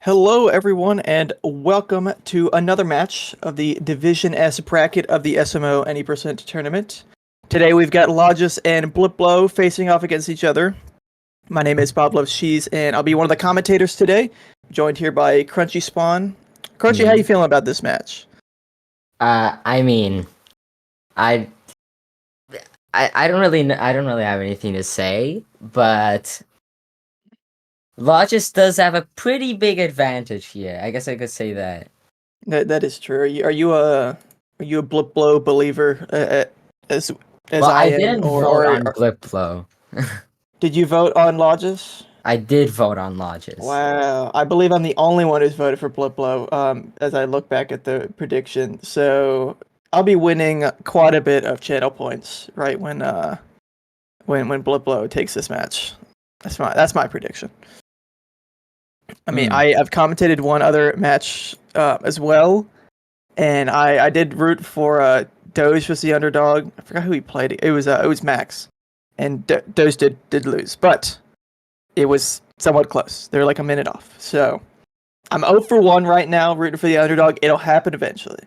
Hello, everyone, and welcome to another match of the Division S bracket of the SMO Any Percent tournament. Today we've got logis and blipblo facing off against each other. My name is Bob Loves Cheese, and I'll be one of the commentators today, joined here by Crunchy Spawn. Crunchy, how you feeling about this match? I mean, I, I don't really, I don't really have anything to say, but Logis does have a pretty big advantage here. I guess I could say that. That is true. Are you a blipblo believer as Well, I I am, didn't vote or on blipblo. did you vote on logis? I did vote on Logis. Wow, I believe I'm the only one who's voted for blipblo. As I look back at the prediction, so I'll be winning quite a bit of channel points right when blipblo takes this match. That's my prediction. I mean, I've commentated one other match as well, and I did root for Doge was the underdog. I forgot who he played. It was Max, and Doge did lose, but it was somewhat close. They're like a minute off. So I'm 0 for 1 right now, rooting for the underdog. It'll happen eventually.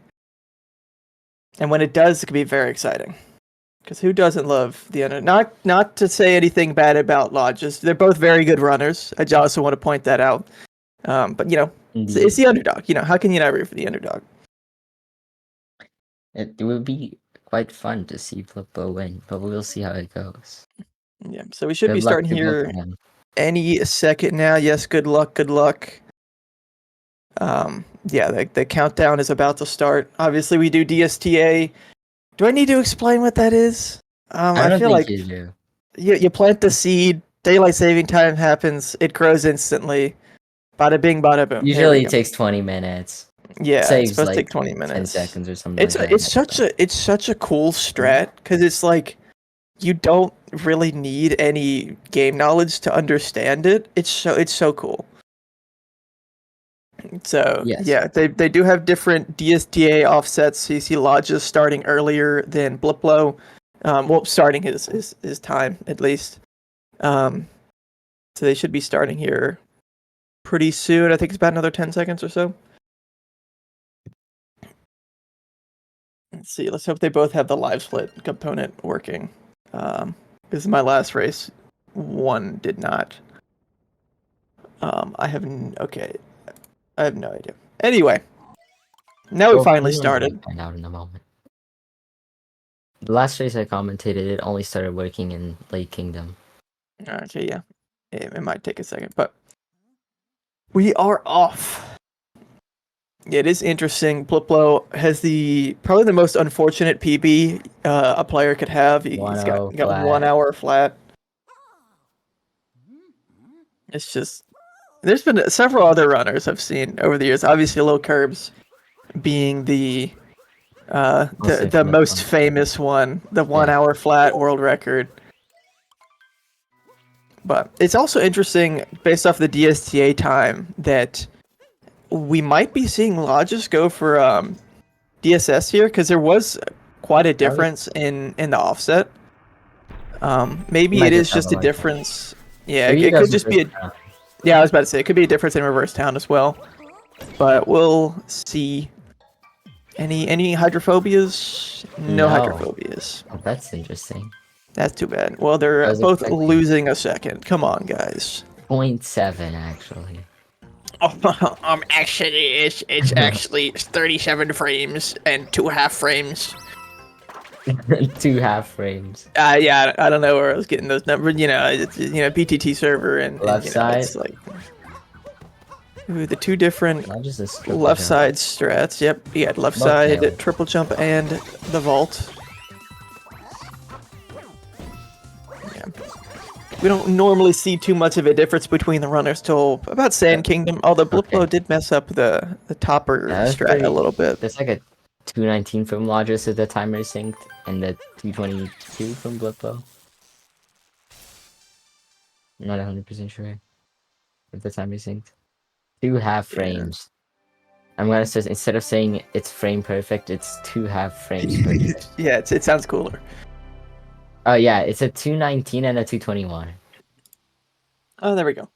And when it does, it can be very exciting. Because who doesn't love the underdog? Not to say anything bad about Lodges. They're both very good runners. I also want to point that out. But, it's the underdog. How can you not root for the underdog? It would be quite fun to see blipblo win, but we'll see how it goes. Yeah, so we should Good be luck starting to both here of them. any second now. Yes, good luck, good luck. Yeah, the countdown is about to start. Obviously, we do DSTA. Do I need to explain what that is? I don't feel think like you do. you plant the seed, daylight saving time happens, it grows instantly. Bada bing, bada boom. There we Usually it go. takes 20 minutes. Yeah, it's Saves supposed to like take 20 10 minutes. seconds or something like that. It's such a cool strat because it's like you don't really need any game knowledge to understand it. It's so cool. So Yes. yeah, they do have different DSTA offsets. So you see Lodges starting earlier than blipblo. Well, starting his time at least. So they should be starting here pretty soon. I think it's about another 10 seconds or so. Let's see. Let's hope they both have the live split component working. This is my last race. One did not. Okay. I have no idea. Anyway, now we finally started. Find out in a moment. The last race I commentated, it only started working in Lake Kingdom. Okay, yeah. It might take a second, but we are off. Yeah, it is interesting. blipblo has probably the most unfortunate PB a player could have. He's got 1 hour flat. It's just there's been several other runners I've seen over the years. Obviously, Low Curbs being the most famous one, the 1 hour flat world record. But it's also interesting, based off the DSTA time, that we might be seeing Logis go for DSS here, because there was quite a difference in the offset. Maybe it is just a difference. Yeah, it could just be a... Yeah, I was about to say, it could be a difference in reverse town as well. But we'll see. Any hydrophobias? No hydrophobias. Oh, that's interesting. That's too bad. Well, they're both losing a second. Come on, guys. 0.7 actually. Actually, it's actually 37 frames and 2 half frames. 2 half frames. Yeah, I don't know where I was getting those numbers. It's BTT server and left side. It's like the two different left side strats. Yep, you got left side triple jump and the vault. Yeah. We don't normally see too much of a difference between the runners till about Sand Kingdom, although blipblo did mess up the topper strat a little bit. There's like a 219 from Logis if the timer is synced, and the 222 from blipblo. I'm not 100% sure if the timer is synced. 2 half frames. I'm gonna say, instead of saying it's frame perfect, it's 2 half frames perfect. Yeah, it sounds cooler. Oh yeah, it's a 219 and a 221. Oh, there we go.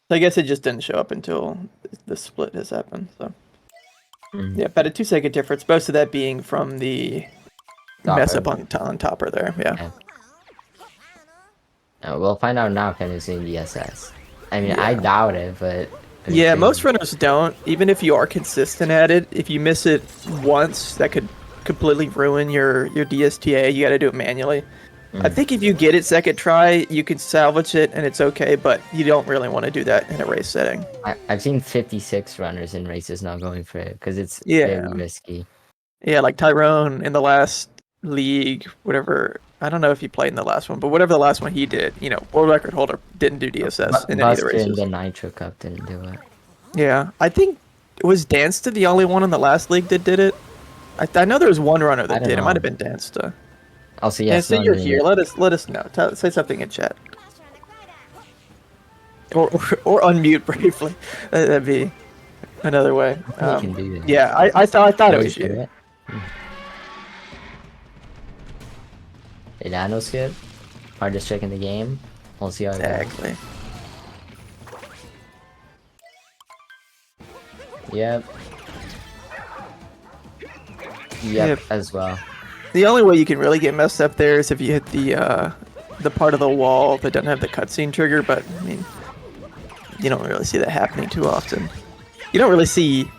So I guess it just didn't show up until the split has happened. So Mm. yeah, about a 2-second difference. Most of that being from the mess up on topper there. Yeah. Yeah. We'll find out now. Can it's in the SS? I mean, I Yeah. doubt it, but it'd be Yeah, crazy. most runners don't. Even if you are consistent at it, if you miss it once, that could completely ruin your DSTA. You got to do it manually. I think if you get it second try, you can salvage it and it's okay, but you don't really want to do that in a race setting. I've seen 56 runners in races not going for it because it's Yeah. very risky. Yeah, like Tyrone in the last league, whatever. I don't know if he played in the last one, but whatever the last one he did, world record holder didn't do DSS in any of the Buster in races. the Nitro Cup didn't do it. Yeah, I think was Dansta the only one in the last league that did it. I know there was one runner that don't did. It know. might have been Dansta. Also, yes, Dansta, you're here. Let us know. Say something in chat. Or unmute briefly. That'd be another way. You can do that. Yeah, I thought it was you. Hey, Dano's good. Hardest trick in the game. We'll see how it goes. Exactly. Yep. Yep, as well. The only way you can really get messed up there is if you hit the part of the wall that doesn't have the cutscene trigger, but I mean, you don't really see that happening too often. You don't really see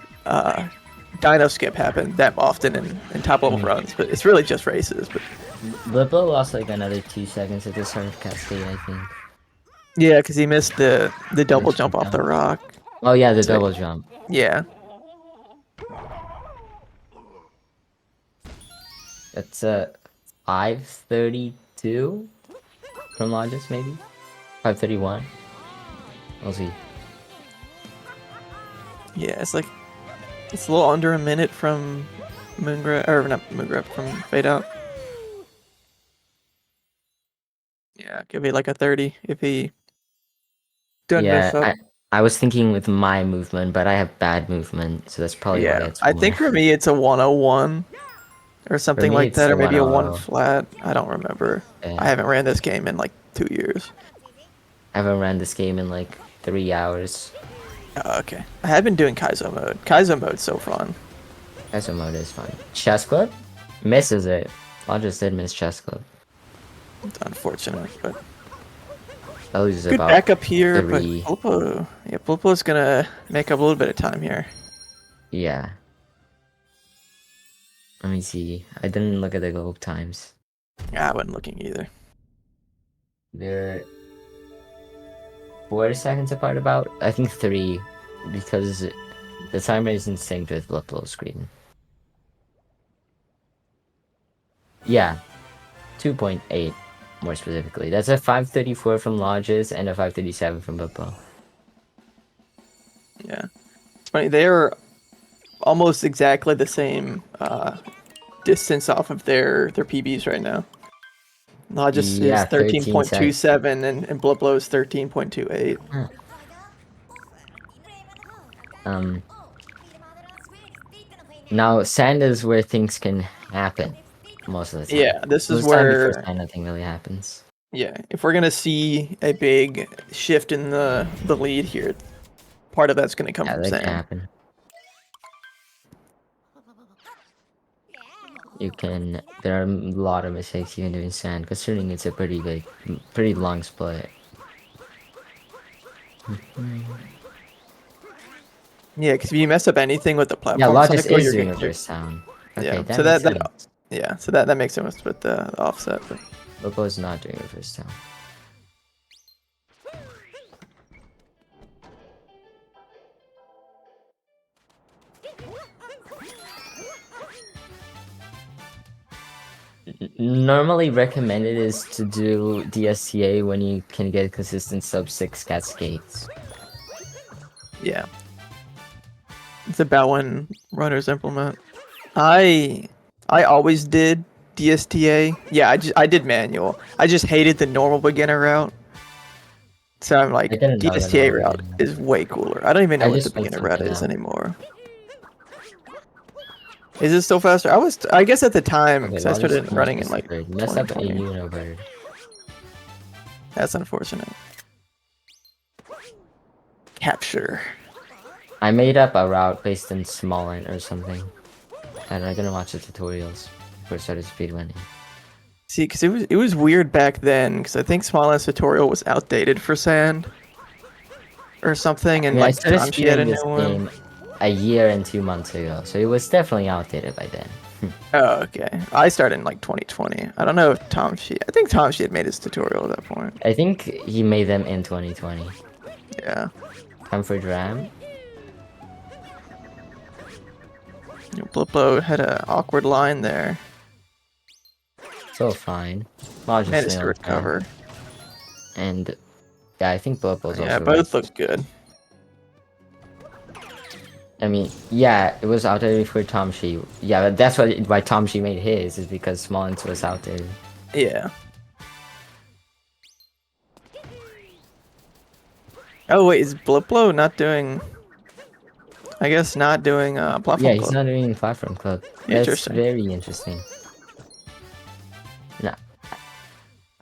Dino Skip happen that often in top level runs, but it's really just races. But blipblo lost like another 2 seconds at the start of Cascade, I think. yeah, because he missed the double jump off the rock. Oh yeah, the double jump. Yeah. That's 5:32 from Logis, maybe 5:31. We'll see. Yeah, it's a little under a minute from from Fade Out. Yeah, it could be like a 30 if he doesn't mess up. I was thinking with my movement, but I have bad movement, so that's probably why it's I think for me it's a 101 or something like that, or maybe a 1 flat. I don't remember. Yeah. I haven't ran this game in like 2 years. I haven't ran this game in like 3 hours. Oh, okay. I have been doing Kaizo mode. Kaizo mode's so fun. Kaizo mode is fun. Chess Club? Misses it. Logis did miss Chess Club. It's unfortunate, but That loses good about backup here, 3. but Blipblo's gonna make up a little bit of time here. Yeah. Let me see. I didn't look at the goal times. Yeah, I wasn't looking either. They're 4 seconds apart about? I think 3, because the timer is in sync with Blipblo's screen. Yeah. 2.8 more specifically. That's a 5:34 from Logis and a 5:37 from Blipblo. Yeah. It's funny, they're almost exactly the same distance off of their PBs right now. Logis is 13.27 and Blipblo is 13.28. Now sand is where things can happen most of the time. Yeah, this is where sand, nothing really happens. Yeah, if we're gonna see a big shift in the lead here, part of that's gonna come from that sand. Can happen. There are a lot of mistakes even doing sand, considering it's a pretty long split. Yeah, because if you mess up anything with the platform, yeah, Logis is doing reverse sound. Okay, yeah, so that makes sense with the offset. But Loco is not doing reverse sound. Normally recommended is to do DSTA when you can get consistent sub 6 cascades. Yeah. It's about when runners implement. I always did DSTA. Yeah, I did manual. I just hated the normal beginner route. So I'm like, DSTA route is way cooler. I don't even know what the beginner route is anymore. Is it still faster? I guess at the time, because I started running in like 2020. That's unfortunate. capture. I made up a route based in Smallland or something. And I didn't watch the tutorials before I started speedrunning. See, because it was weird back then, because I think Smallland's tutorial was outdated for sand or something, I and mean, I like started Tom, she had a speeding new this one. game a year and 2 months ago, so it was definitely outdated by then. Oh, okay. I started in like 2020. I don't know if Tom she. I think Tom she had made his tutorial at that point. I think he made them in 2020. Yeah. Time for Dram. Bliplo had an awkward line there. So fine. Lodge just Managed to nailed that. recover. And yeah, I think Bliplo's Yeah, also right. both look good. I mean, yeah, it was outdated before Tom Shi. Yeah, but that's why Tom Shi made his, is because Smallens was outdated. Yeah. Oh wait, is Bliplo not doing? I guess not doing Yeah, platform he's club. not doing Platform Club. That's Interesting. very interesting. No,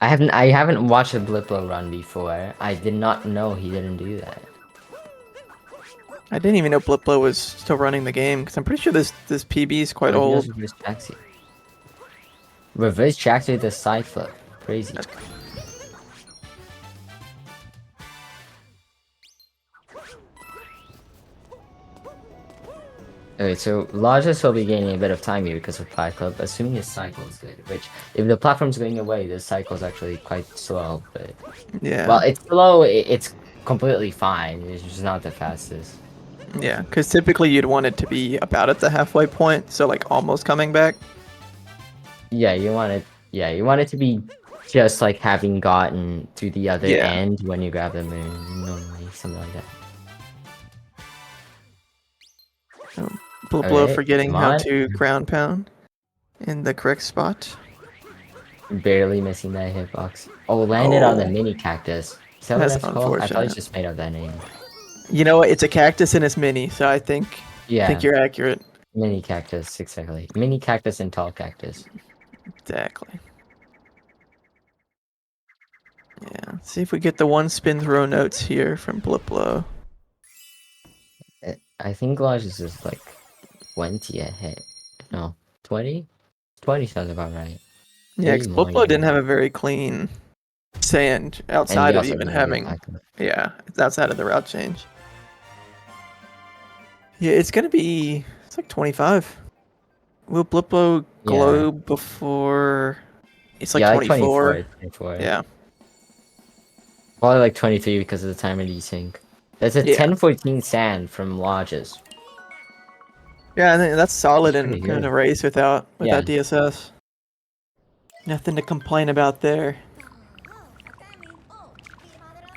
I haven't watched a Bliplo run before. I did not know he didn't do that. I didn't even know Bliplo was still running the game because I'm pretty sure this PB is quite Oh, he knows old. reverse tracksuit. Reverse tracksuit the side flip. Crazy. Okay, so Logis will be gaining a bit of time here because of Plat Club, assuming his cycle is good. Which, if the platform's going away, the cycle is actually quite slow. But Yeah. well, it's slow. It's completely fine. It's just not the fastest. Yeah, because typically you'd want it to be about at the halfway point, so like almost coming back. Yeah, you want it. Yeah, you want it to be just like having gotten to the other Yeah. end when you grab the moon, normally something like that. Bliplo Alright, forgetting come how on. to ground pound in the correct spot. Barely missing that hitbox. Oh, landed on the Oh, mini cactus. Is that what that's that's called? I thought he unfortunate. just made up that name. You know what? It's a cactus and it's mini, so I think Yeah, you're accurate. mini cactus, exactly. Mini cactus and tall cactus. Exactly. Yeah. Let's see if we get the one spin throw notes here from Bliplo. I think Lodge is just like 20 ahead. No, 20? 20 sounds about right. Yeah, Maybe because more Bliplo didn't even. have a very clean sand And he outside of also even didn't do having. Black. Yeah, it's outside of the route change. Yeah, it's gonna be. It's like 25. Will Bliplo Yeah. glow before? It's like Yeah, like 24. 24. 24. Yeah. Probably like 23 because of the timer desync. That's a Yeah. 1014 sand from Lodges. Yeah, I think that's solid That's pretty in good. a race Yeah. without DSS. Nothing to complain about there.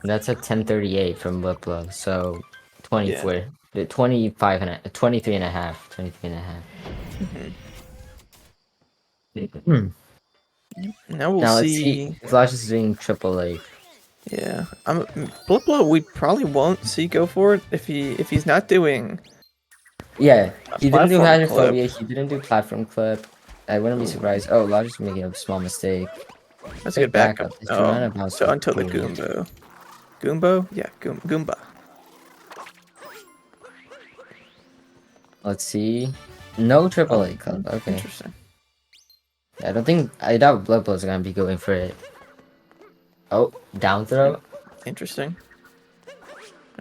That's a 1038 from Liplo. So Yeah. 24. The 25 and a, 23 and a half. 23 and a half. Hmm. Now we'll Now let's see see. if Lodges is doing triple A. Yeah, Bliplo. We probably won't see go for it if he's not doing Yeah, a he didn't do platform clip. hydrophobia, he didn't do platform clip. I wouldn't be surprised. Oh, Lodge is making a small mistake. That's a Quick good backup. backup. This Oh, Germana bounce so was until the cool. Goombo. Goombo? Yeah, Goomba. Let's see. No triple Oh, A club. Okay. interesting. I doubt Blood Bowl's gonna be going for it. Oh, down throw? Interesting.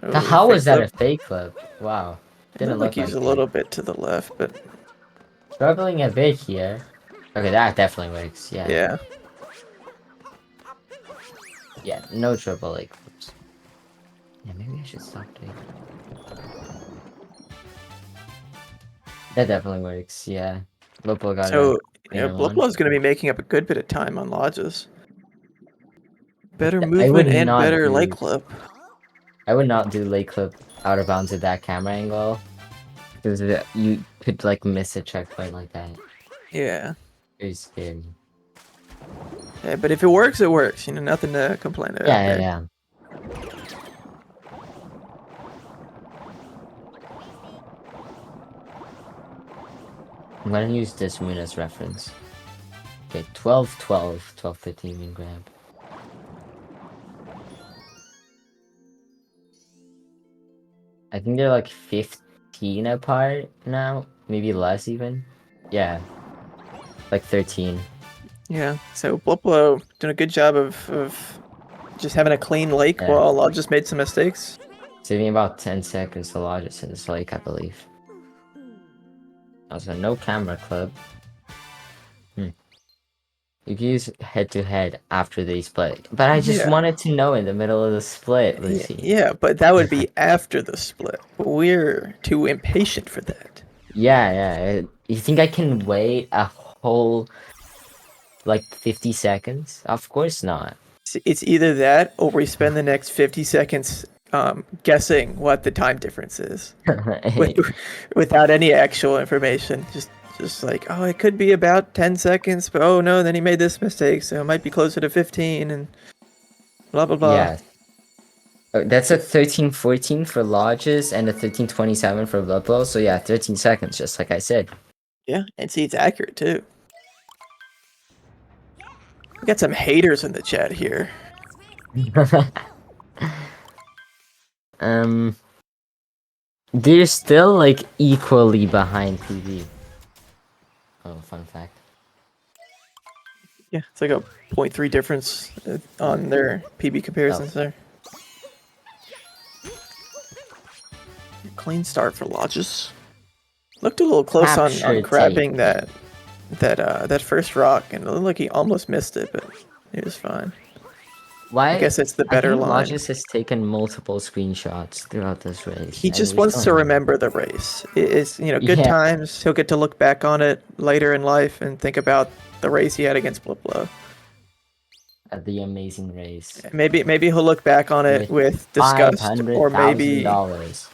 Oh, How fake was that flip. a fake clip? Wow. It Didn't looked like look he was like a it. little bit to the left, but Struggling a bit here. Okay, that definitely works. Yeah. yeah. Yeah, no triple A clips. Yeah, maybe I should stop doing that. Definitely works. Yeah. Lopo got a So, yeah, cleaner one. Bliplo's going to be making up a good bit of time on lodges. Better I would movement and not better leg do clip. I would not do leg clip out of bounds at that camera angle. Because you could like miss a checkpoint like that. Yeah. Very scary. Yeah, but if it works, it works. You know, nothing to complain about Yeah, yeah, there. yeah. I'm gonna use this moon as reference. Okay, 12, 12, 12, 15 moon grab. I think they're like 15 apart now, maybe less even. Yeah, like 13. Yeah. So blipblo doing a good job of just having a clean lake Yeah. while I just made some mistakes. Saving about 10 seconds to logis in this lake, I believe. Also, no camera club. You can use head to head after they split. But I just Yeah. wanted to know in the middle of the split, Lucy. Yeah, but that would be after the split. We're too impatient for that. Yeah. You think I can wait a whole, like, 50 seconds? Of course not. It's either that or we spend the next 50 seconds guessing what the time difference is with, without any actual information. Just like, oh, it could be about 10 seconds, but oh no, then he made this mistake, so it might be closer to 15 and blah blah blah. Yeah. That's a 13:14 for lodges and a 13:27 for blipblo. So yeah, 13 seconds, just like I said. Yeah, and see, it's accurate too. We got some haters in the chat here. They're still like equally behind PB. Oh, fun fact. Yeah, it's like a 0.3 difference on their PB comparisons there. Clean start for Logis. Looked a little close on grabbing that first rock, and it looked like he almost missed it, but it was fine. Why? I guess it's the better line. Logis has taken multiple screenshots throughout this race. He just wants to remember the race. It's good times. He'll get to look back on it later in life and think about the race he had against blipblo. At the amazing race. Maybe he'll look back on it with disgust, or maybe $500,000.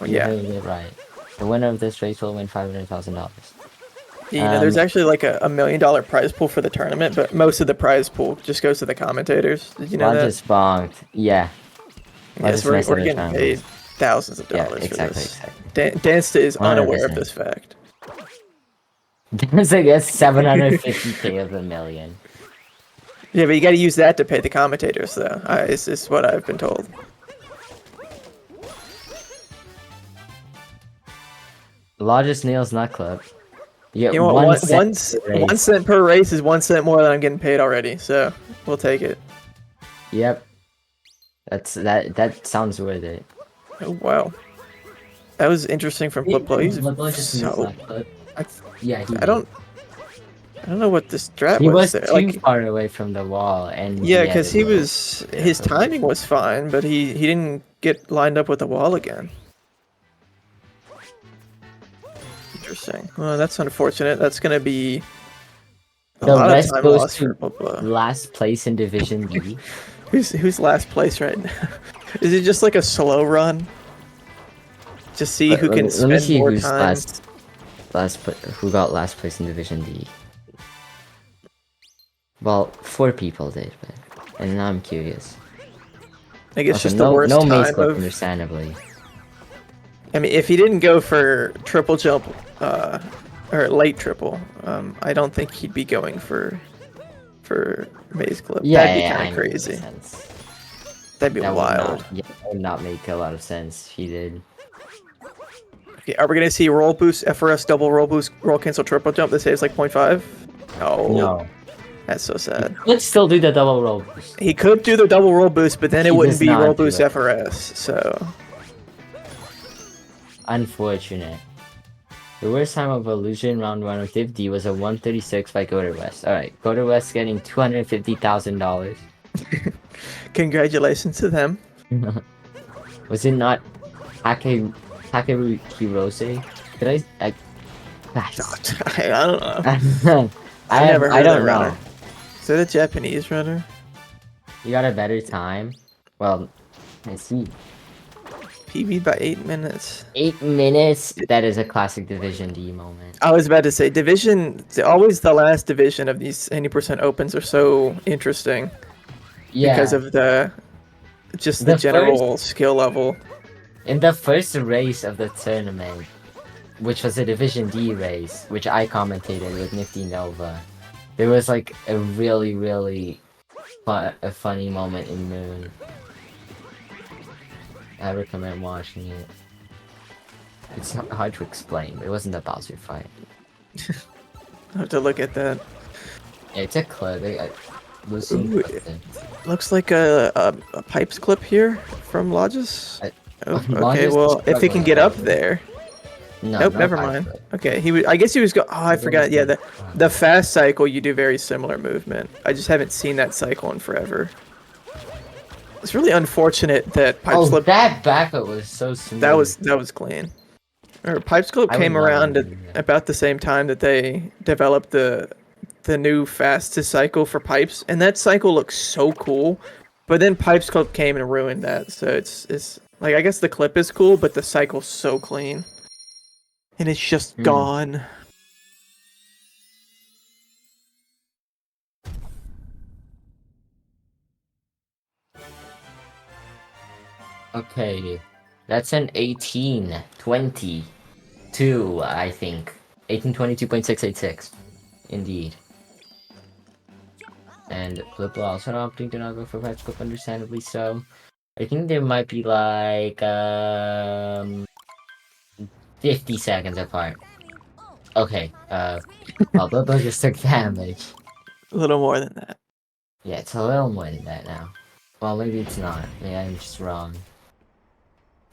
Yeah, you're right. The winner of this race will win $500,000. There's actually like a $1 million prize pool for the tournament, but most of the prize pool just goes to the commentators. Did you know that? Just bonked. Yeah. Yes, we're getting paid thousands of dollars for this. Dansta is unaware of this fact. Dansta gets 750K of $1 million. Yeah, but you got to use that to pay the commentators, though. It's what I've been told. Largest nails nut club. You know what? 1 cent per race is 1 cent more than I'm getting paid already, so we'll take it. Yep. That sounds worth it. Oh wow, that was interesting from blipblo. I don't know what this strat was. He was there. too far away from the wall, and yeah, because his timing was fine, but he didn't get lined up with the wall again. Interesting. Well, that's unfortunate. That's gonna be a lot of time lost for blipblo. Last place in Division B. Who's last place right now? Is it just like a slow run? Just see who can spend more time. Who got last place in Division D? Well, 4 people did, and now I'm curious. I guess just the worst time of... understandably. I mean, if he didn't go for triple jump, or late triple, I don't think he'd be going for Maze Clip. Yeah, that'd be kind of crazy. That'd be wild. That would not make a lot of sense if he did. Okay, are we gonna see roll boost, FRS double roll boost, roll cancel triple jump that saves like 0.5? No. That's so sad. Let's still do the double roll boost. He could do the double roll boost, but then it wouldn't be roll boost FRS, so... Unfortunate. The worst time of Illusion round 1 with Div D was a 136 by Goder West. Alright, Goder West getting $250,000. Congratulations to them. Was it not Takeru Hirose? Did I don't know. I never heard of that runner. Is that a Japanese runner? You got a better time? Well, I see. PB by 8 minutes. 8 minutes? That is a classic Division D moment. I was about to say, always the last division of these 90% opens are so interesting. Yeah. Because of the general skill level. In the first race of the tournament, which was a Division D race, which I commentated with Nifty Nova, there was like a really, really funny moment in Moon. I recommend watching it. It's hard to explain. It wasn't a Bowser fight. I have to look at that. Yeah, it's a clip. Lucy Ooh, clipped it. looks like a pipes clip here from Logis. Oh, okay, Logis well, if he can struggling get up right now. there. No, Nope, no never pipe mind. clip. Okay, he was. I guess he was go. Oh, I He's forgot. almost Yeah, like- the fast cycle, you do very similar movement. I just haven't seen that cycle in forever. It's really unfortunate that pipe Oh, slip. that backup was so smooth. That was clean. Or pipe slip I would came not around wanna at do that. about the same time that they developed the new fastest cycle for pipes, and that cycle looks so cool. But then pipes clip came and ruined that. So it's like I guess the clip is cool, but the cycle's so clean, and it's just gone. Okay, that's an 1822, I think. 1822.686. Indeed. And blipblo also opting to not go for patch clip, understandably so. I think there might be like 50 seconds apart. Okay, well, blipblo just took damage. A little more than that. Yeah, it's a little more than that now. Well, maybe it's not. Maybe I'm just wrong.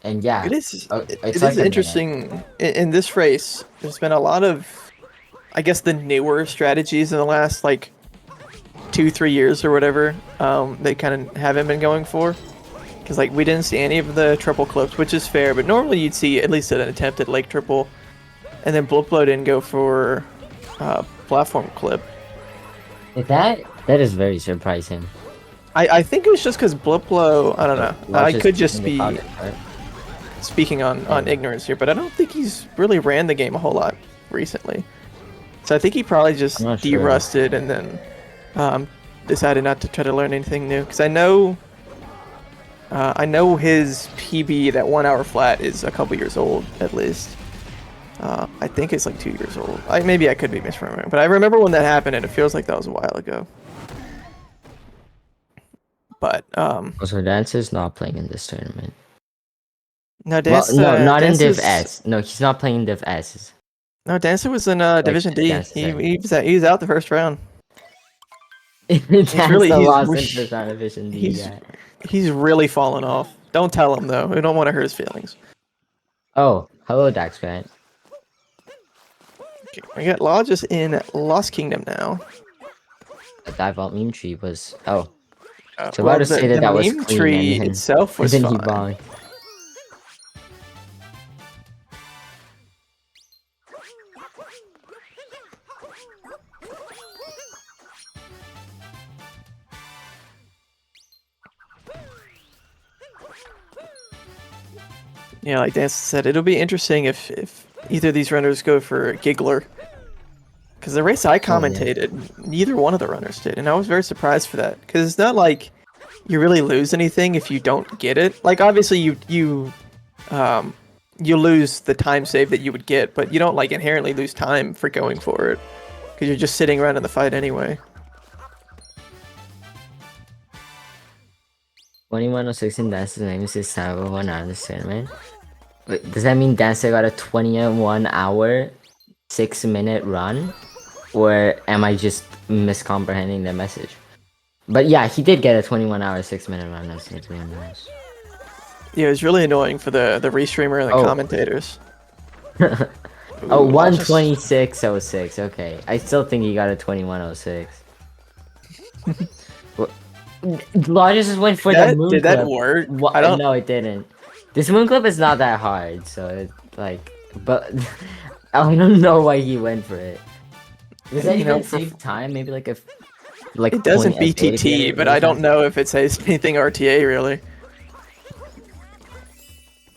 And yeah, It is. it's It like is a minute. interesting in this race. There's been a lot of, I guess, the newer strategies in the last like 2-3 years or whatever. They kind of haven't been going for, because like we didn't see any of the triple clips, which is fair. But normally you'd see at least an attempt at Lake triple, and then blipblo didn't go for platform clip. That is very surprising. I think it was just because blipblo. I don't know. I could just be speaking on ignorance here, but I don't think he's really ran the game a whole lot recently. So I think he probably just de-rusted and then decided not to try to learn anything new. Because I know his PB, that 1 hour flat, is a couple years old at least. I think it's like 2 years old. Maybe I could be misremembering, but I remember when that happened, and it feels like that was a while ago. But so Dance is not playing in this tournament. No, Dance. Well, no, not Dance in Div S. No, he's not playing in Div S. No, Dancer was in Division D. He was out the first round. He's really lost interest on Division D. He's really fallen off. Don't tell him though. We don't want to hurt his feelings. Oh, hello, Dax Grant. Okay, we got Logis in Lost Kingdom now. That vault meme tree was so well, about to say that was meme clean tree and itself was then fine. he bonked. Yeah, like Dan said, it'll be interesting if either of these runners go for Giggler. Because the race I commentated, neither one of the runners did, and I was very surprised for that. Because it's not like you really lose anything if you don't get it. Like obviously you lose the time save that you would get, but you don't like inherently lose time for going for it, because you're just sitting around in the fight anyway. 2106 in Dance's name is his time of 1 hour in this tournament. Wait, does that mean Dance got a 21 hour 6-minute run? Or am I just miscomprehending the message? But yeah, he did get a 21 hour 6-minute run. That's really nice. Yeah, it was really annoying for the restreamer and the commentators. Oh, 126.06. Okay, I still think he got a 21.06. Logis just went for the moon clip. Did that work? I don't know. It didn't. This moon clip is not that hard, so it's like, but I don't know why he went for it. Does that even save time? Maybe like a it doesn't BTT, but I don't know if it says anything RTA really.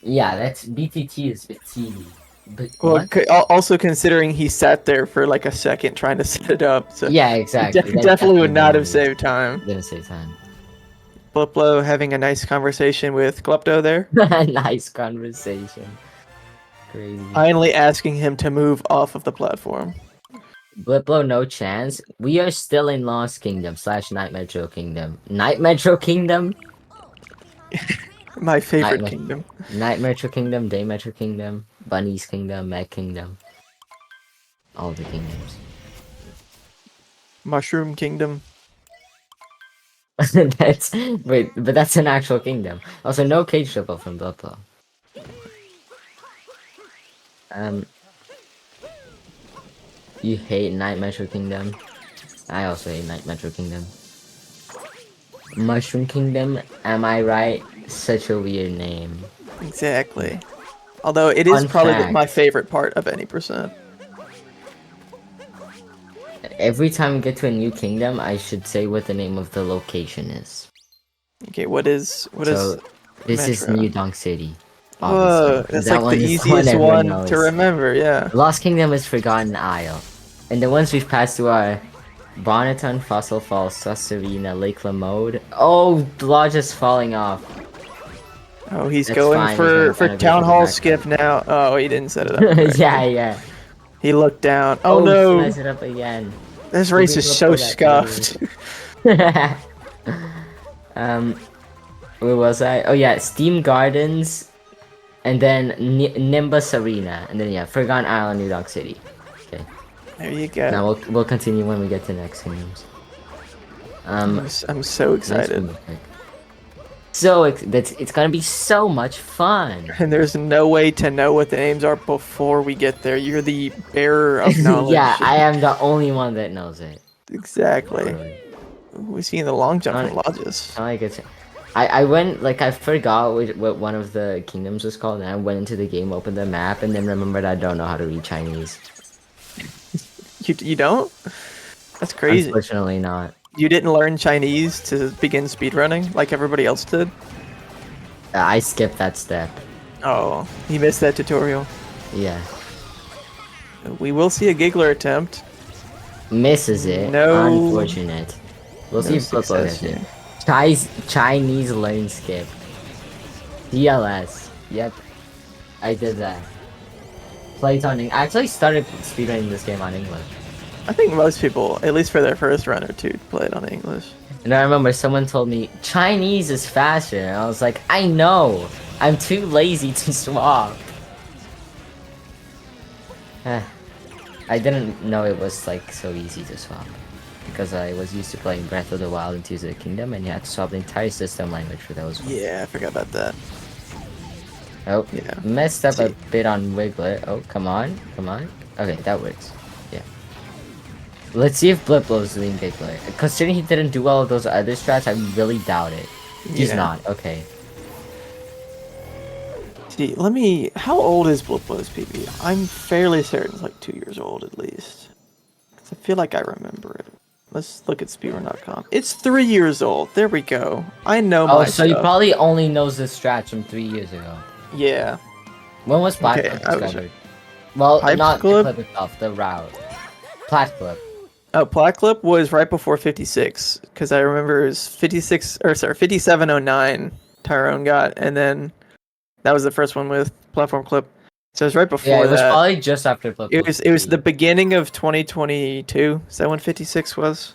Yeah, that's BTT is BTT. But well, also considering he sat there for like a second trying to set it up. So yeah, exactly. Definitely would not have saved time. Didn't save time. blipblo having a nice conversation with Klepto there. Nice conversation. Crazy. Finally asking him to move off of the platform. blipblo, no chance. We are still in Lost Kingdom / Night Metro Kingdom. Night Metro Kingdom? My favorite kingdom. Night Metro Kingdom, Day Metro Kingdom. Bunny's Kingdom, Meg Kingdom. All the kingdoms. Mushroom Kingdom. That's wait, but that's an actual kingdom. Also, no cage triple from blipblo. You hate Night Metro Kingdom. I also hate Night Metro Kingdom. Mushroom Kingdom, am I right? Such a weird name. Exactly. Although it is Fun probably fact. my favorite part of any percent. Every time we get to a new kingdom, I should say what the name of the location is. Okay, what is So, this is Metro? New Donk City. Whoa, Obviously. that's That like the is easiest everyone one to knows. remember, yeah. Lost Kingdom is Forgotten Isle. And the ones we've passed through are Bonneton, Fossil Falls, Susserina, Lake Lamode. Oh, the lodge is falling off. Oh, he's That's going fine, he's for gonna find a way Town to Hall back skip up. now. Oh, he didn't set it up correctly. Yeah. He looked down. Oh, He no! messed it up again. This race Maybe is we'll so put that scuffed. Where was I? Oh yeah, Steam Gardens, and then Nimbus Arena, and then yeah, Forgotten Island, New Donk City. Okay. There you go. Now we'll continue when we get to next kingdoms. I'm so excited. Nice pick. So it's gonna be so much fun. And there's no way to know what the names are before we get there. You're the bearer of knowledge. Yeah, I am the only one that knows it. Exactly. Literally. We see the long jump from Not- Logis. Not like it's. I went like I forgot what one of the kingdoms was called, and I went into the game, opened the map, and then remembered I don't know how to read Chinese. You don't? That's crazy. Unfortunately, not. You didn't learn Chinese to begin speedrunning like everybody else did? I skipped that step. Oh, you missed that tutorial. Yeah, We will see a giggler attempt. misses it. No. Unfortunate. We'll No see if blipblo success gets it. here. Chinese learn skip. DLS. Yep, I did that. Played on English. I actually started speedrunning this game on English. I think most people, at least for their first run or two, play it on English. And I remember someone told me Chinese is faster, and I was like, I know. I'm too lazy to swap. I didn't know it was like so easy to swap, because I was used to playing Breath of the Wild and Tears of the Kingdom, and you had to swap the entire system language for those ones. Yeah, I forgot about that. Oh, Yeah. messed up a See. bit on Wiglet. Oh, come on. Okay, that works. Yeah. Let's see if blipblo's doing Giggler. Considering he didn't do all of those other strats, I really doubt it. He's Yeah. not. Okay. See, how old is blipblo's PB? I'm fairly certain it's like 2 years old at least. 'Cause I feel like I remember it. Let's look at speedrun.com. It's 3 years old. There we go. I know Oh, my so he stuff. probably only knows the strats from 3 years ago. Yeah. When was Plat Okay, Clip I was discovered? Well, Pipe not Clip? the clip itself, the route. Plat Clip. Oh, Plat Clip was right before 56, because I remember it was 5709 Tyrone got, and then that was the first one with Platform Clip. So it was right before Yeah, it was that. probably just after Flip. It was the beginning of 2022. Is that when 56 was?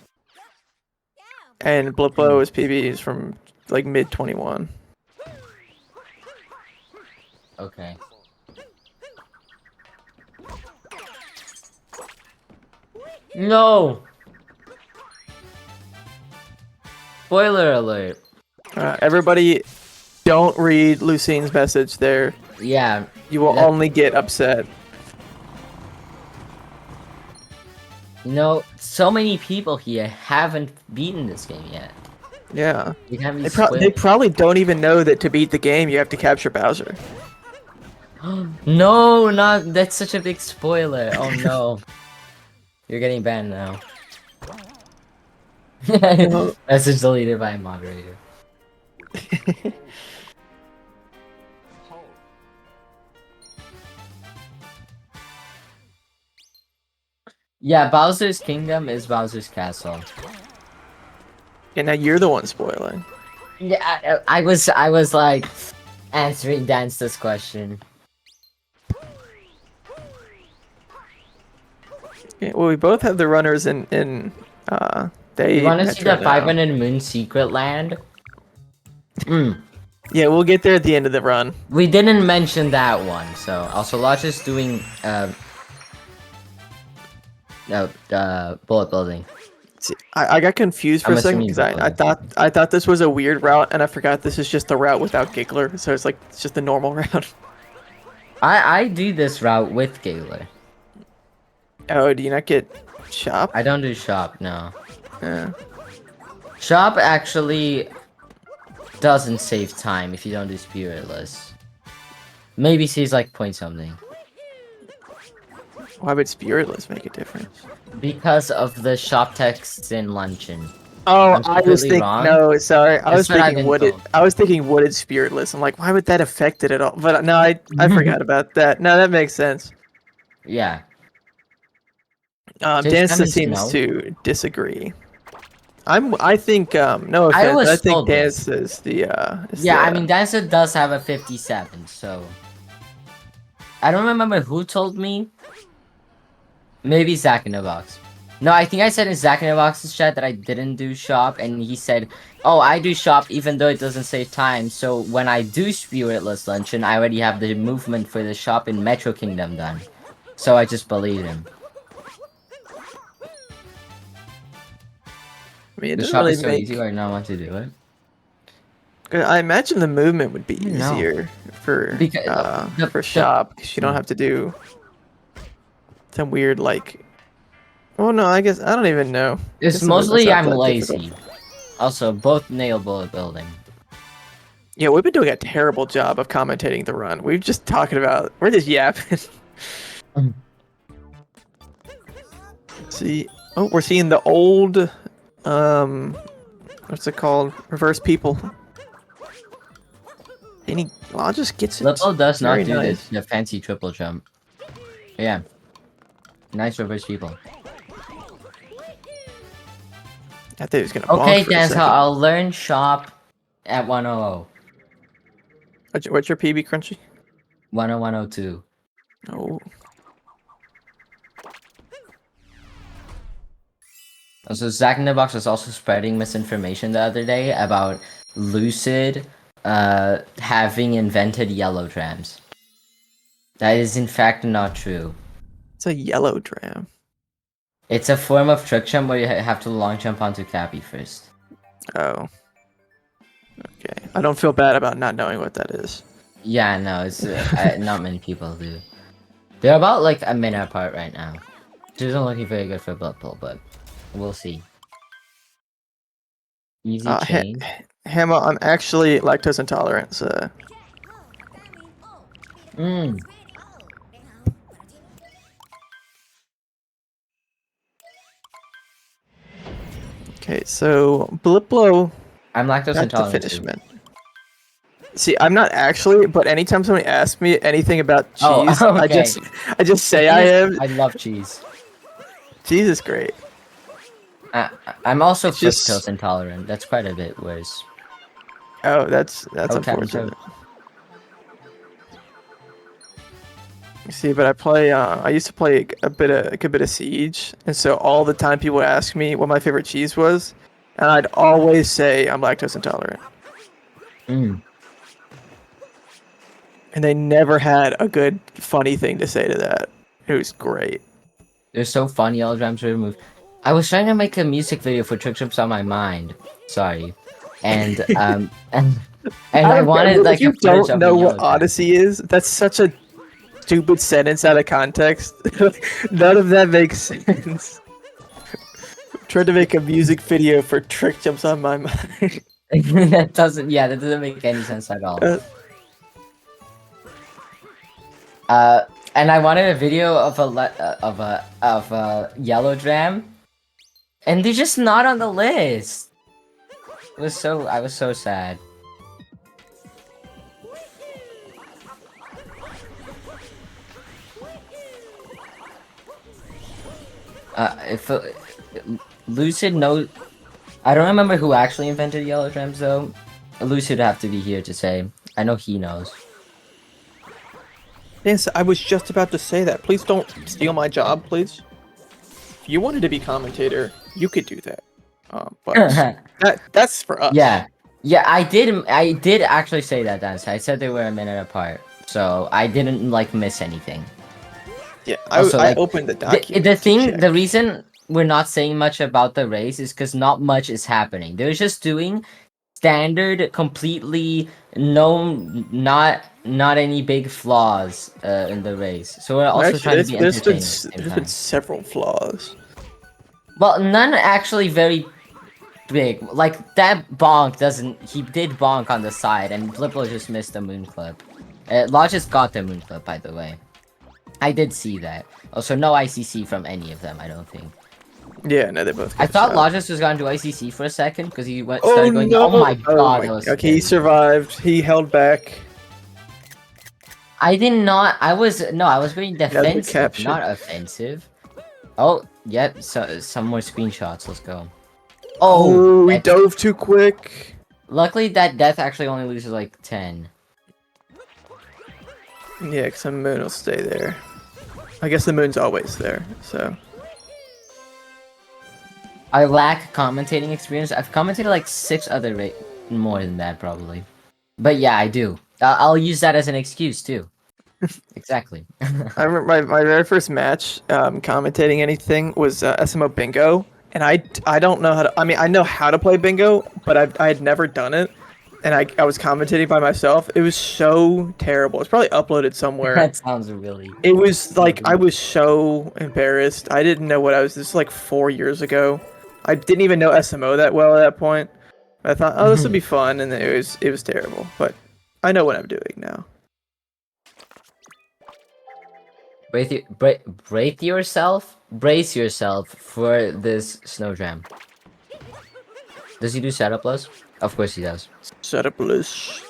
And blipblo was PBs from like mid 21. Okay. No! Spoiler alert. Everybody, don't read Lucine's message there. Yeah. You will That- only get upset. So many people here haven't beaten this game yet. Yeah. You can't be They spoiled. probably don't even know that to beat the game, you have to capture Bowser. No, not that's such a big spoiler. Oh no. You're getting banned now. Message deleted by a moderator. Yeah, Bowser's Kingdom is Bowser's Castle. And now you're the one spoiling. Yeah, I was like answering Dance's question. Yeah, well, we both have the runners in they. You want to see Metro the now. 500 Moon Secret Land? Yeah, we'll get there at the end of the run. We didn't mention that one. So also Logis doing bullet building. See, I got confused for I'm a second assuming because I thought this was a weird route, and I forgot this is just the route without Giggler. So it's like it's just a normal route. I do this route with Giggler. Oh, do you not get shop? I don't do shop, no. Yeah. Shop actually doesn't save time if you don't do spiritless. Maybe sees like point something. Why would spiritless make a difference? Because of the shop texts in luncheon. Oh, I'm I was completely thinking. wrong. No, sorry. I was That's what I've thinking been wooded. told. I was thinking wooded spiritless. I'm like, why would that affect it at all? But no, I forgot about that. No, that makes sense. Yeah. Dansta James seems no. to disagree. I think no I offense. was I think told this. Dansta is the is Yeah, the, I mean Dancer does have a 57, so I don't remember who told me. Maybe Zach in the box. No, I think I said in Zach in the box's chat that I didn't do shop, and he said, "Oh, I do shop even though it doesn't save time. So when I do spiritless luncheon, I already have the movement for the shop in Metro Kingdom done." So I just believed him. I mean, it The doesn't shop really is so make. easy, or not want to do it. I imagine the movement would be No. easier for Because shop because you don't have to do some weird like. Oh no, I guess I don't even know. it's Guess the movement's mostly not I'm that lazy. difficult. Also, both nail bullet building. Yeah, we've been doing a terrible job of commentating the run. We're just talking about. We're just yapping. See, oh, we're seeing the old, what's it called? Reverse people. Any Logis gets it. Lippo does not Very do nice. the fancy triple jump. Yeah. Nice reverse people. I thought he was gonna Okay, bonk for a Dancer, second. I'll learn shop at 100. What's your PB, Crunchy? 10102. Oh, So Zach in the Box was also spreading misinformation the other day about Lucid having invented yellow trams. That is in fact not true. it's a yellow dram. It's a form of trick jump where you have to long jump onto Cappy first. Oh. Okay. I don't feel bad about not knowing what that is. Yeah, no, it's not many people do. They're about like a minute apart right now. Which isn't looking very good for Blood Pool, but we'll see. Easy chain. Hammer, I'm actually lactose intolerant, so. Okay, so blipblo. I'm lactose Not the intolerant finish, too. man. See, I'm not actually, but anytime somebody asks me anything about cheese, Oh, okay. I just say I am. I love cheese. Cheese is great. I'm also It's just- fructose intolerant. That's quite a bit worse. Oh, that's Okay, unfortunate. See, but I used to play a good bit of Siege, and so all the time people would ask me what my favorite cheese was, and I'd always say I'm lactose intolerant. And they never had a good, funny thing to say to that. It was great. They're so fun, yellow drums remove. I was trying to make a music video for Trick Trips on My Mind. Sorry. And I wanted like if you a footage don't of know a what yellow drum. Odyssey is, that's such a stupid sentence out of context. None of that makes sense. Tried to make a music video for Trick Jumps on My Mind. that doesn't make any sense at all. And I wanted a video of a yellow dram, and they're just not on the list. I was so sad. If Lucid knows, I don't remember who actually invented yellow drams though. Lucid would have to be here to say. I know he knows. Yes, I was just about to say that. Please don't steal my job, please. If you wanted to be commentator, you could do that. But that's for us. Yeah, Yeah, I did. I did actually say that, Dance. I said they were a minute apart, so I didn't like miss anything. Yeah, Also, I like opened the document the to thing, check. the reason we're not saying much about the race is because not much is happening. They're just doing standard, completely not any big flaws in the race. So we're Well, also actually, trying to be entertaining at the same there's been time. several flaws. Well, none actually very big. Like that bonk doesn't. He did bonk on the side, and blipblo just missed the moon clip. Logis got the moon clip, by the way. I did see that. Also, no ICC from any of them, I don't think. Yeah, no, they both I got thought shot. Logis was gonna do ICC for a second because he went Oh started going down. no! Oh my Oh god, my. that was Okay, he scary. survived. He held back. I did not. I was going He has been defensive, captured. not offensive. Oh, yep. So some more screenshots. Let's go. Oh, Oh, he dove too quick. luckily that death actually only loses like 10. Yeah, because the moon will stay there. I guess the moon's always there, so. I lack commentating experience. I've commentated like 6 other more than that probably. But yeah, I do. I'll use that as an excuse too. Exactly. I remember my very first match commentating anything was SMO Bingo, and I don't know how to. I mean, I know how to play Bingo, but I had never done it, and I was commentating by myself. It was so terrible. It's probably uploaded somewhere. That sounds really. It was like I was so embarrassed. I didn't know what I was. This is like 4 years ago. I didn't even know SMO that well at that point. I thought, oh, this would be fun, and it was terrible. But I know what I'm doing now. Brace yourself for this snow jam. Does he do setup lows? Of course he does. Setup list.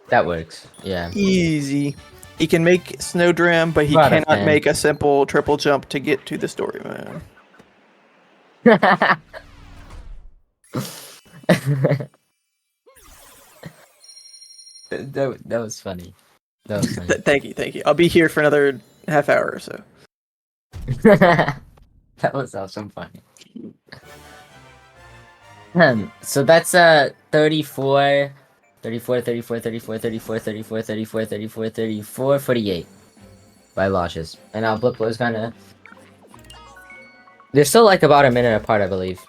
That works. Yeah. Easy. He can make Snowdram, but he Two out of cannot 10. make a simple triple jump to get to the story man. that was funny. That was funny. Thank you. I'll be here for another half hour or so. That was awesome funny. So that's 34, 34, 34, 34, 34, 34, 34, 34, 34, 48 by Loshes. And now blipblo is gonna. They're still like about a minute apart, I believe.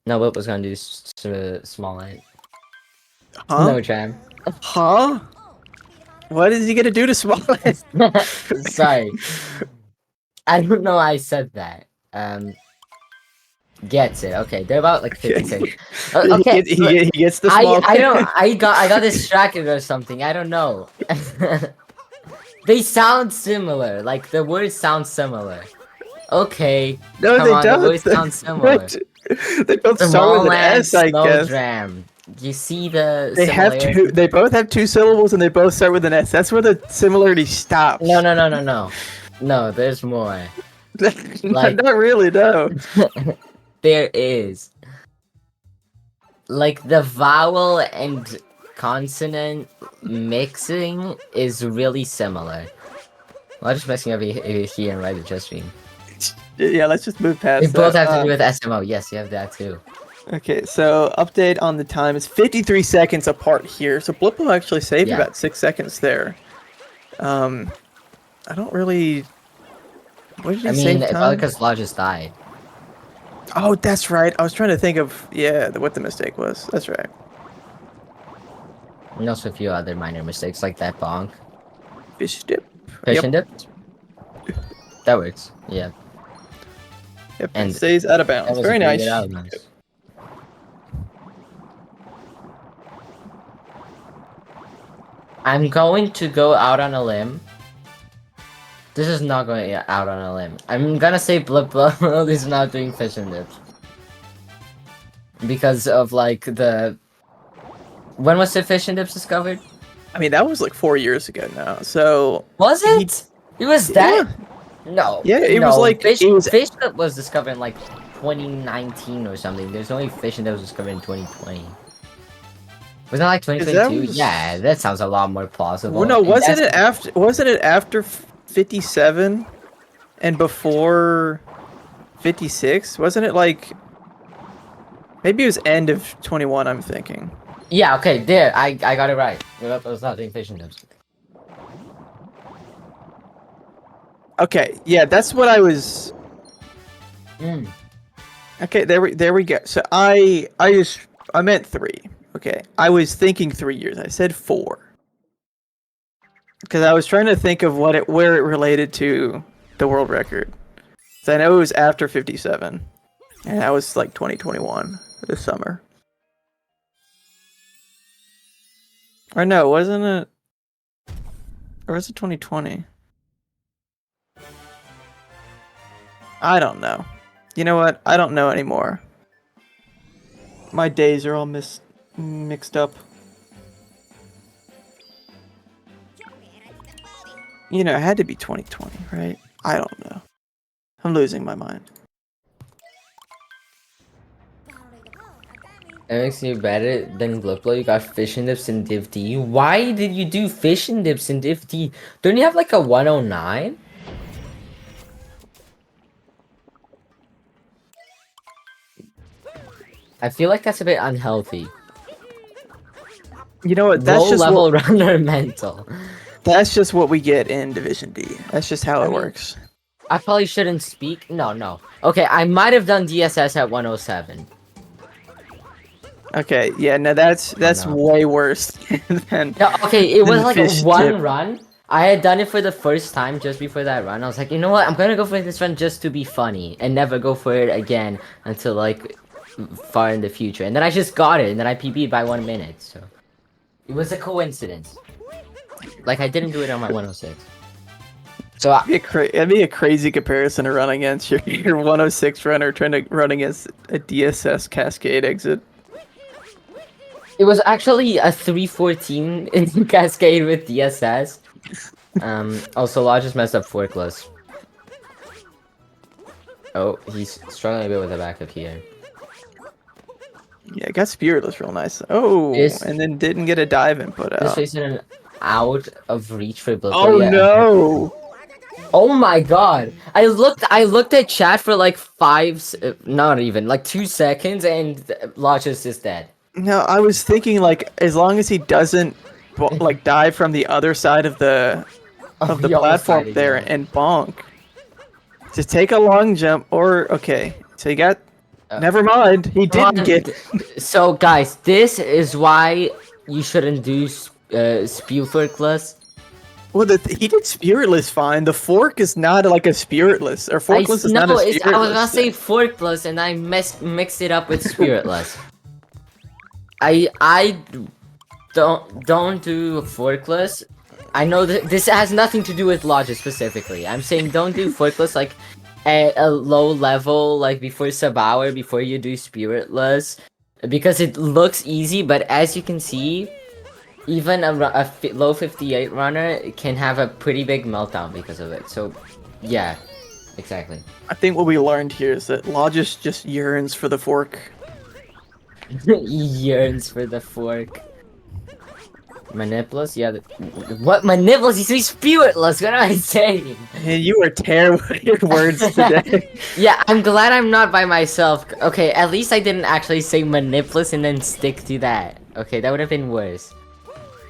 No, blipblo's gonna do small light. Huh? No jam. Huh? What is he gonna do to Smallest? Sorry. I don't know I said that. Gets it. Okay, they're about like 50 seconds. Okay. He gets the small. I got distracted or something. I don't know. They sound similar. Like the words sound similar. Okay. No, come they on, don't. The words sound similar. What? They both start with an S, I guess. Dram. You see the They have similarity? two. They both have 2 syllables, and they both start with an S. That's where the similarity stops. No. No, there's more. Like- Not really. No. There is. Like the vowel and consonant mixing is really similar. I'm just messing up here and right with just stream. Yeah, let's just move past They that. both have to do with SMO. Yes, you have that too. Okay, so update on the time is 53 seconds apart here. So blipblo actually saved Yeah. about 6 seconds there. I don't really. What did he I save mean, time? probably because Law just died. Oh, that's right. I was trying to think of what the mistake was. That's right. And also a few other minor mistakes like that bonk. Fish dip. Fish and dip? That works. Yeah. Yep. And And stays out of That bounds. was Very a pretty nice. good out, nice. I'm going to go out on a limb. This is not going out on a limb. I'm gonna say blipblo is not doing fish and dips. Because of like the... When was the fish and dips discovered? I mean, that was like 4 years ago now. So Was it? It was that? Yeah. No. Yeah, it no, was like- fish. it was- Fish that was discovered in like 2019 or something. There's only fish that was discovered in 2020. Was that like 2022? was- Yeah, that sounds a lot more plausible. Well, no, And wasn't that's- it after? Wasn't it after 57 and before 56? Wasn't it like? Maybe it was end of 21. I'm thinking. Yeah, okay, there. I got it right. I was not doing fishing dips. Okay, yeah, that's what I was. Mm. Okay, there we go. So I meant 3. Okay, I was thinking 3 years. I said 4 because I was trying to think of where it related to the world record. So I know it was after 57, and that was like 2021 this summer. Or no, wasn't it? Or was it 2020? I don't know. You know what? I don't know anymore. My days are all mixed up. You know, it had to be 2020, right? I don't know. I'm losing my mind. It makes you better than blipblo. You got fishing dips in Div D. Why did you do fishing dips in Div D? Don't you have like a 109? I feel like that's a bit unhealthy. You know what? That's Low just level runner mental. That's just what we get in Division D. That's just how it works. I probably shouldn't speak. No. Okay, I might have done DSS at 107. Okay, yeah, no, that's No. way worse than. No, okay, it was like a fish one tip. run. I had done it for the first time just before that run. I was like, you know what? I'm gonna go for this run just to be funny and never go for it again until like far in the future. And then I just got it, and then I PB'd by 1 minute. So it was a coincidence. Like I didn't do it on my 106. So It'd be a crazy comparison to run against your 106 runner trying to run against a DSS Cascade exit. it was actually a 314 in Cascade with DSS. Also, Law just messed up forkless. Oh, he's struggling a bit with the backup here. Yeah, got Spiritless real nice. Oh, and then didn't get a dive input out. This facing an out of reach for blipblo. Oh no! Oh my god! I looked at chat for like not even like 2 seconds, and Lodges is dead. No, I was thinking like as long as he doesn't like dive from the other side of the platform there and bonk, just take a long jump or okay. So you got. Never mind. He didn't get. So guys, this is why you shouldn't do spew forkless. Well, he did spiritless fine. The fork is not like a spiritless, or forkless is not a spiritless. I was gonna say forkless, and I mixed it up with spiritless. I don't do forkless. I know that this has nothing to do with logic specifically. I'm saying don't do forkless like at a low level, like before sub-hour, before you do spiritless, because it looks easy, but as you can see, even a low 58 runner can have a pretty big meltdown because of it. So, yeah, exactly. I think what we learned here is that Logis just yearns for the fork. Yearns for the fork. Manipulus? Yeah. What Manipulus? You say spiritless. What am I saying? Hey, you are terrible with your words today. Yeah, I'm glad I'm not by myself. Okay, at least I didn't actually say Manipulus and then stick to that. Okay, that would have been worse.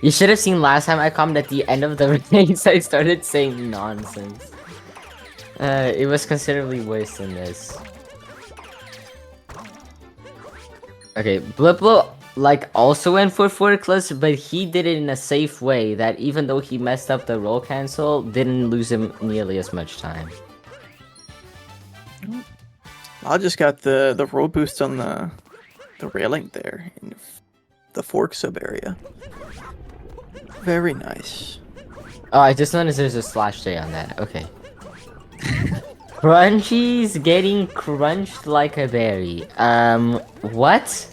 You should have seen last time I commented at the end of the race, I started saying nonsense. It was considerably worse than this. Okay, blipblo like also went for forkless, but he did it in a safe way that even though he messed up the roll cancel, didn't lose him nearly as much time. I just got the roll boost on the railing there in the fork sub area. Very nice. Oh, I just noticed there's a slash J on that. Okay. Crunchy's getting crunched like a berry. What?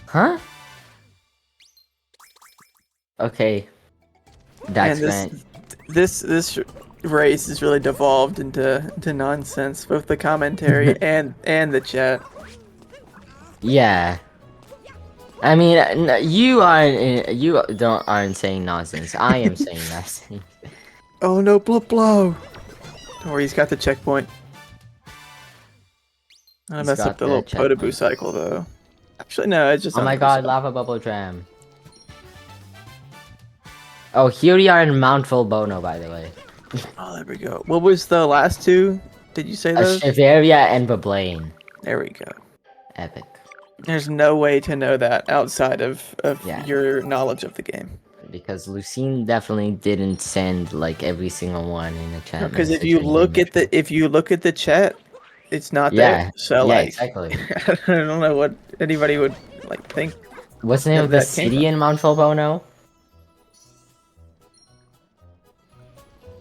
Huh? Okay. That's Man, this race has really devolved into nonsense, both the commentary and the chat. Yeah. I mean, you aren't saying nonsense. I am saying nonsense. Oh no, blipblo! Don't worry, he's got the checkpoint. I He's messed up got the the little checkpoint. Podoboo cycle though. Actually, no, it's just. Oh my under god, itself. lava bubble jam. Oh, here we are in Mount Volbono, by the way. Oh, there we go. What was the last two? Did you say those? Shiveria and Bablaine. There we go. Epic. There's no way to know that outside of Yeah. your knowledge of the game. Because Lucine definitely didn't send like every single one in the chat. Because if message you and look at intro. the chat, it's not Yeah, there. So yeah, like, exactly. I don't know what anybody would like think What's the name of the that came city from. in Mount Volbono?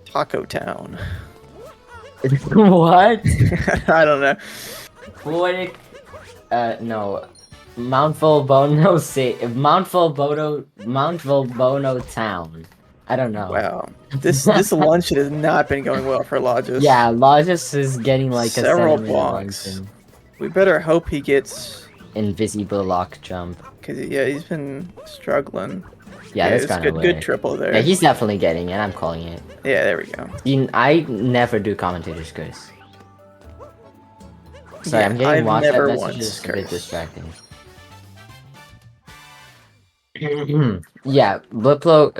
Taco Town. What? I don't know. What? No. Mount Volbono Mount Volbono town. I don't know. Wow. This lunch has not been going well for Logis. Yeah, Logis is getting like Several a 7-minute blocks. luncheon. We better hope he gets. Invisible lock jump. Cause yeah, he's been struggling. Yeah, that's it's kind of good triple there. Yeah, he's definitely getting it. I'm calling it. Yeah, there we go. I never do commentator's curse. Sorry, Yeah, I'm getting I've WhatsApp never messages. once A bit cursed. distracting. Yeah, blipblo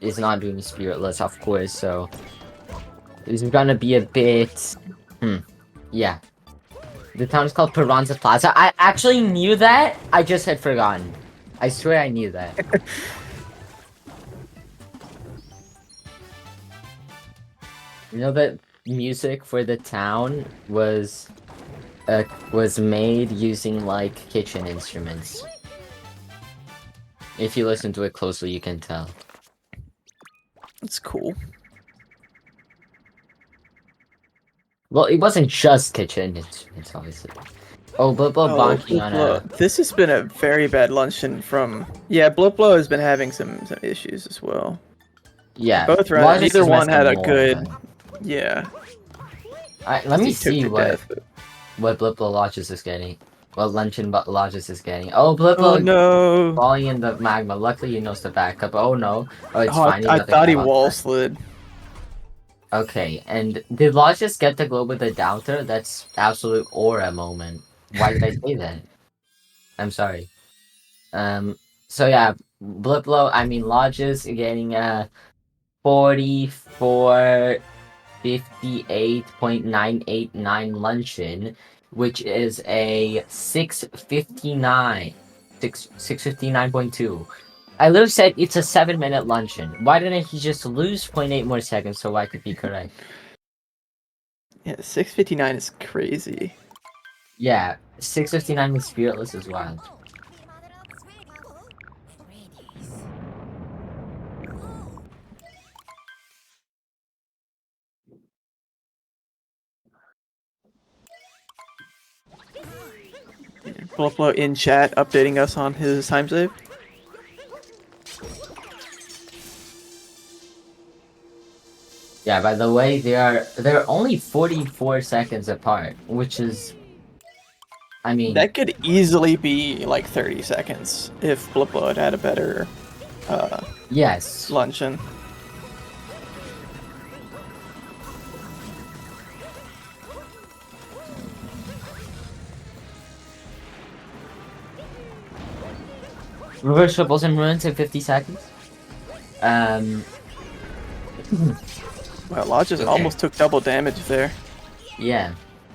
is not doing spiritless, of course. So it's gonna be a bit. Yeah. The town is called Piranha Plaza. I actually knew that. I just had forgotten. I swear I knew that. You know that music for the town was made using like kitchen instruments. If you listen to it closely, you can tell. That's cool. Well, it wasn't just kitchen instruments, obviously. Oh, blipblo bonking on a. This has been a very bad luncheon from. Yeah, blipblo has been having some issues as well. Yeah. Both right. Logis Neither has one messed had up a more, good. but- Yeah. Let me He took see to what death. blipblo Logis is getting. What luncheon Logis is getting. Oh, blipblo Oh no! falling in the magma. Luckily, he knows the backup. Oh no. Oh, it's Oh, finding I nothing thought he about wall that. slid. Okay, and did Logis get the glow with the doubter? That's absolute aura moment. Why did I say that? I'm sorry. So yeah, blipblo. I mean, Logis getting a 4458.989 luncheon, which is a 659, 659.2. I literally said it's a 7-minute luncheon. Why didn't he just lose 0.8 more seconds so I could be correct? Yeah, 6:59 is crazy. Yeah, 659 with spiritless is wild. Blipblo in chat updating us on his time save. Yeah, by the way, they're only 44 seconds apart, which is, I mean, That could easily be like 30 seconds if Blipblo had a better yes. luncheon. Reverse triples and ruins in 50 seconds. Well, Lodges Okay. almost took double damage there. Yeah,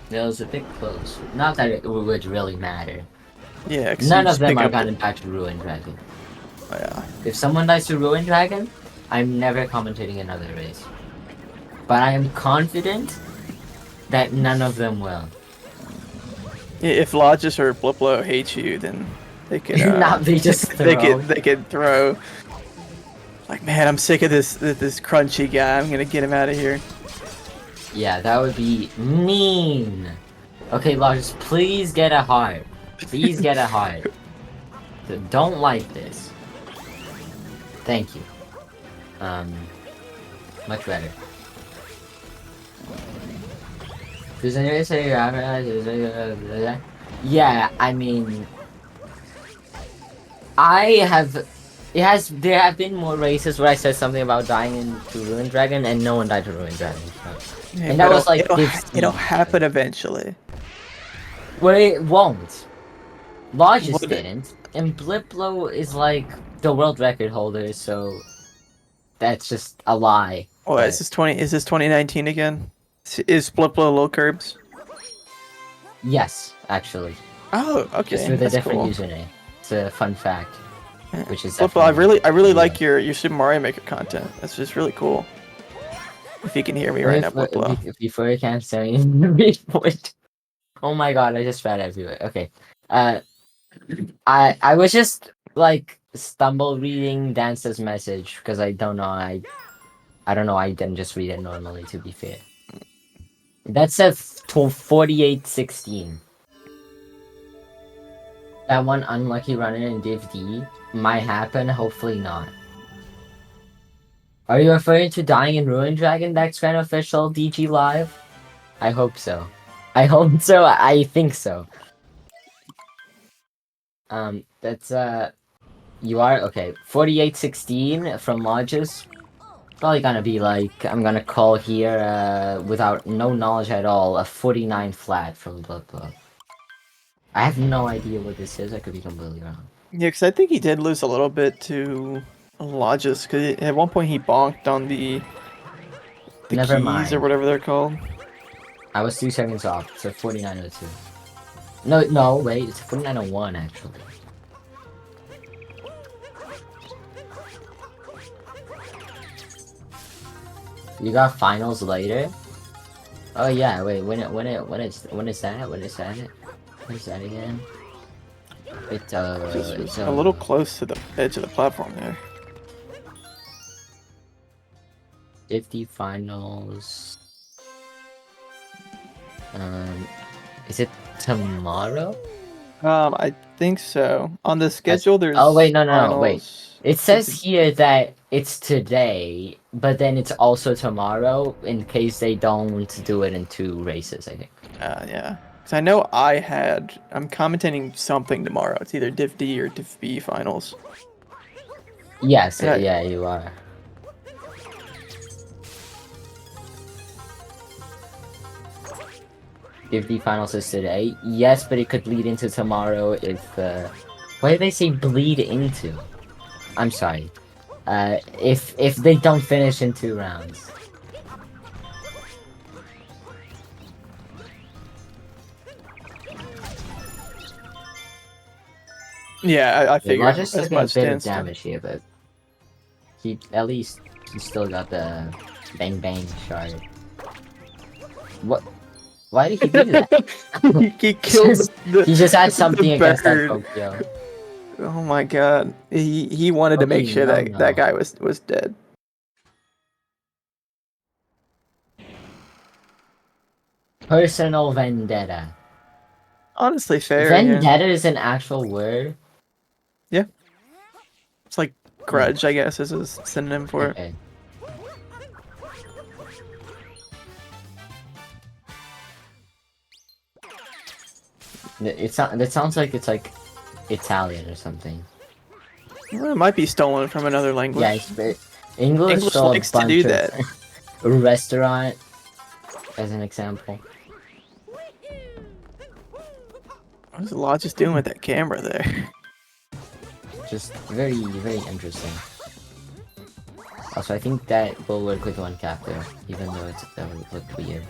that was a bit close. Not that it would really matter. Yeah, 'cause None you of just them pick are up gonna die to Ruin Dragon. Oh, yeah. If someone dies to Ruin Dragon, I'm never commentating another race. But I am confident that none of them will. If Lodges or Blipblo hate you, then they could. Not they just throw. They could throw. Like, man, I'm sick of this crunchy guy. I'm gonna get him out of here. Yeah, that would be mean. Okay, Lars, please get a heart. Please get a heart. Don't like this. Thank you. Much better. Yeah, I mean, there have been more races where I said something about dying into Ruin Dragon and no one died to Ruin Dragon. So. Yeah, And that but was like it'll happen eventually. Well, it won't. Logis What- didn't, and blipblo is like the world record holder, so that's just a lie. Oh, But is this 2019 again? Is Bliplo low curbs? yes, actually, Oh, just okay, with a that's different cool. username. It's a fun fact, which is Bliplo, I definitely really like real. your Super Mario Maker content. That's just really cool. If you can hear me right now, Bliplo. Before you can say before. Oh my god, I just read everywhere. Okay, uh, I was just like stumble reading Dance's message because I don't know I don't know, I didn't just read it normally, to be fair. That says 4816. That one unlucky runner in Div D might happen, hopefully not. Are you referring to Dying in Ruin Dragon Dex Grand Official DG Live? I hope so. I hope so, I think so. That's, you are? Okay, 4816 from Lodges. Probably gonna be like, I'm gonna call here, without no knowledge at all, a 49 flat from Blood Blow. I have no idea what this is, I could be completely wrong. Yeah, because I think he did lose a little bit to Logis, because at one point he bonked on the Never keys or mind. whatever they're called. I was 2 seconds off, so 4902. No, wait, it's 4901 actually. You got finals later? Oh yeah, wait, when is that? When is that? What is that again? Just was a little close to the edge of the platform there. 50 finals. Is it tomorrow? I think so. On the schedule, there's Oh wait, no, wait. finals. It says here that it's today, but then it's also tomorrow in case they don't do it in 2 races, I think. Yeah. Because I know I'm commentating something tomorrow. It's either Div D or Div B finals. Yes, And yeah, you are. If the finals is today, yes, but it could bleed into tomorrow if, why did they say bleed into? I'm sorry. If they don't finish in 2 rounds. Yeah, I figured Logic's as taking a much. bit of Dan's done. damage here, but he still got the bang bang shard. What? Why did he do that? he killed He just had the something against that bird. Tokyo. Oh my god. He wanted to make Okay, sure no, that guy was dead. Personal vendetta. Honestly, fair. Vendetta is an actual word. Yeah. It's like grudge, I guess, is a synonym for it. Okay. That sounds like it's like Italian or something. Well, it might be stolen from another language. Yeah, English stole likes a bunch to do of that. restaurant, as an example. What is the law just doing with that camera there? Just very, very interesting. Also, I think that will work with 1 captor, even though that would look weird.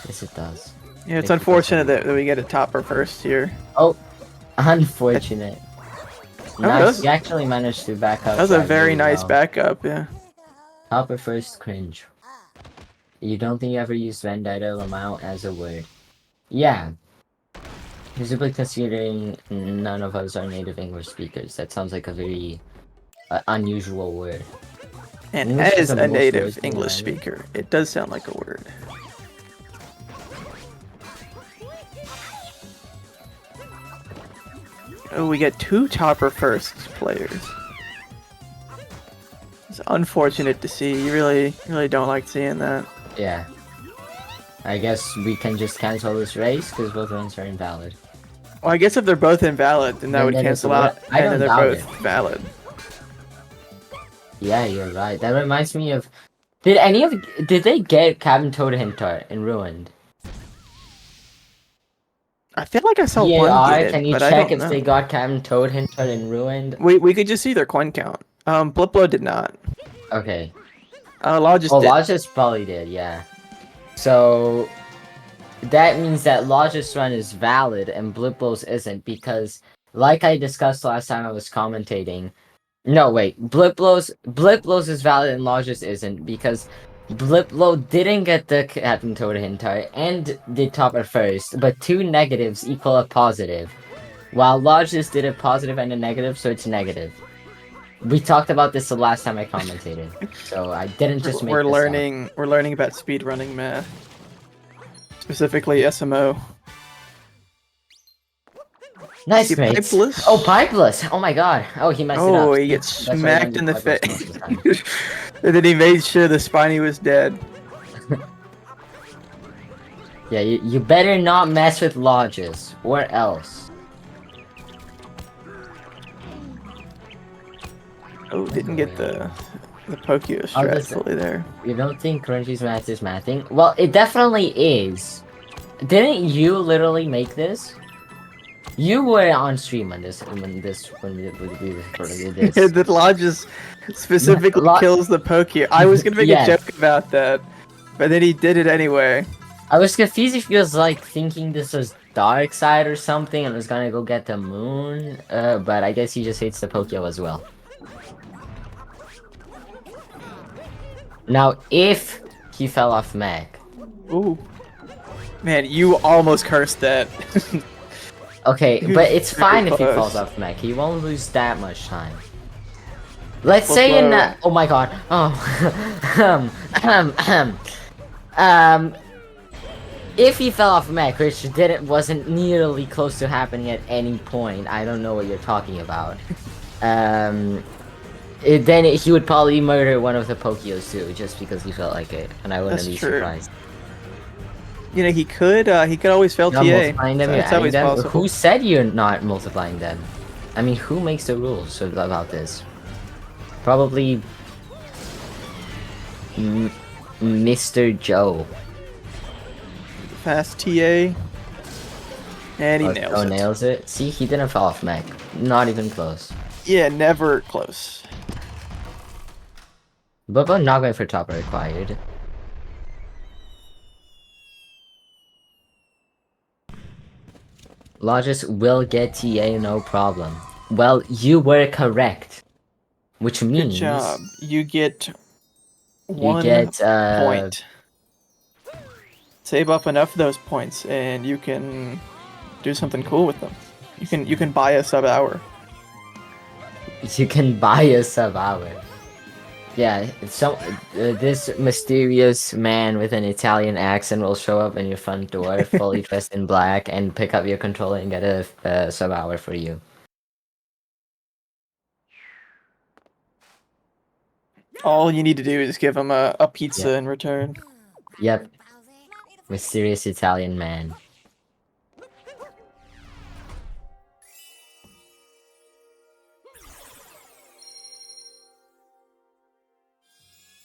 Yes, it does. Yeah, it's unfortunate that we get a topper first here. Oh, unfortunate. Nice, that you actually managed to back up. was a very really nice well. backup, yeah. Topper first, cringe. You don't think you ever used Vendetta Lamau as a word? Yeah. Visibly considering none of us are native English speakers. That sounds like a very unusual word. And English is as the a most native words in the English language. speaker, it does sound like a word. Oh, we get 2 topper first players. It's unfortunate to see. You really don't like seeing that. Yeah. I guess we can just cancel this race because both runs are invalid. Well, I guess if they're both invalid, then that Then would it's cancel a- out, I and don't then they're doubt both it. valid. Yeah, you're right. That reminds me of. Did they get Cabin Toad Hintart in Ruined? I feel like I saw one VAR, get can it, you but I check don't if they know. got Captain Toad hinted and ruined? We could just see their coin count. Blipblo did not. Okay. Logis Oh, did. Logis probably did, yeah. So that means that Logis run is valid and Blipblo's isn't because, like I discussed last time I was commentating. No, wait. Blipblo's is valid and Logis isn't because Blipblo didn't get the Captain Toad Hintar and did top at first, but two negatives equal a positive. While Logis did a positive and a negative, so it's negative. We talked about this the last time I commentated, so I didn't just make We're this up. learning about speedrunning math, specifically SMO. Nice, See, mates. pipeless. Oh, pipeless! Oh my god. Oh, he messed it up. Oh, he gets That's why I don't smacked do in the pipeless most of the time. face. And then he made sure the spiny was dead. Yeah, you better not mess with Lodges, or else. Oh, didn't get the Pokio Oh, strat fully there. You don't think Crunchy's math is mathing? Well, it definitely is. Didn't you literally make this? You were on stream when we did this. The Lodges specifically kills the Pokio. I was gonna make a Yes. joke about that, but then he did it anyway. I was confused if he was like thinking this was Dark Side or something and was gonna go get the moon, but I guess he just hates the Pokio as well. Now, if he fell off mech. Ooh. Man, you almost cursed that. Okay, He but was it's very fine if he close. falls off mech. He won't lose that much time. Let's Well, say in slow. that. Oh my god. Oh. If he fell off mech, which wasn't nearly close to happening at any point, I don't know what you're talking about. Then he would probably murder one of the Pokios too, just because he felt like it, and I wouldn't That's be true. surprised. You know, he could always fail Not TA. multiplying them, So you're it's adding always them? possible. Who said you're not multiplying them? I mean, who makes the rules about this? Probably Mr. Joe. Fast TA. And he nails it. Nails it. See, he didn't fall off mech. Not even close. Yeah, never close. But not going for top required. Logis will get TA, no problem. Well, you were correct. Which Good means... job. You get You 1 get, point. Save up enough of those points, and you can do something cool with them. You can buy a sub hour. You can buy a sub hour. Yeah, this mysterious man with an Italian accent will show up in your front door, fully dressed in black, and pick up your controller and get a sub hour for you. All you need to do is give him a pizza Yeah. in return. Yep. Mysterious Italian man.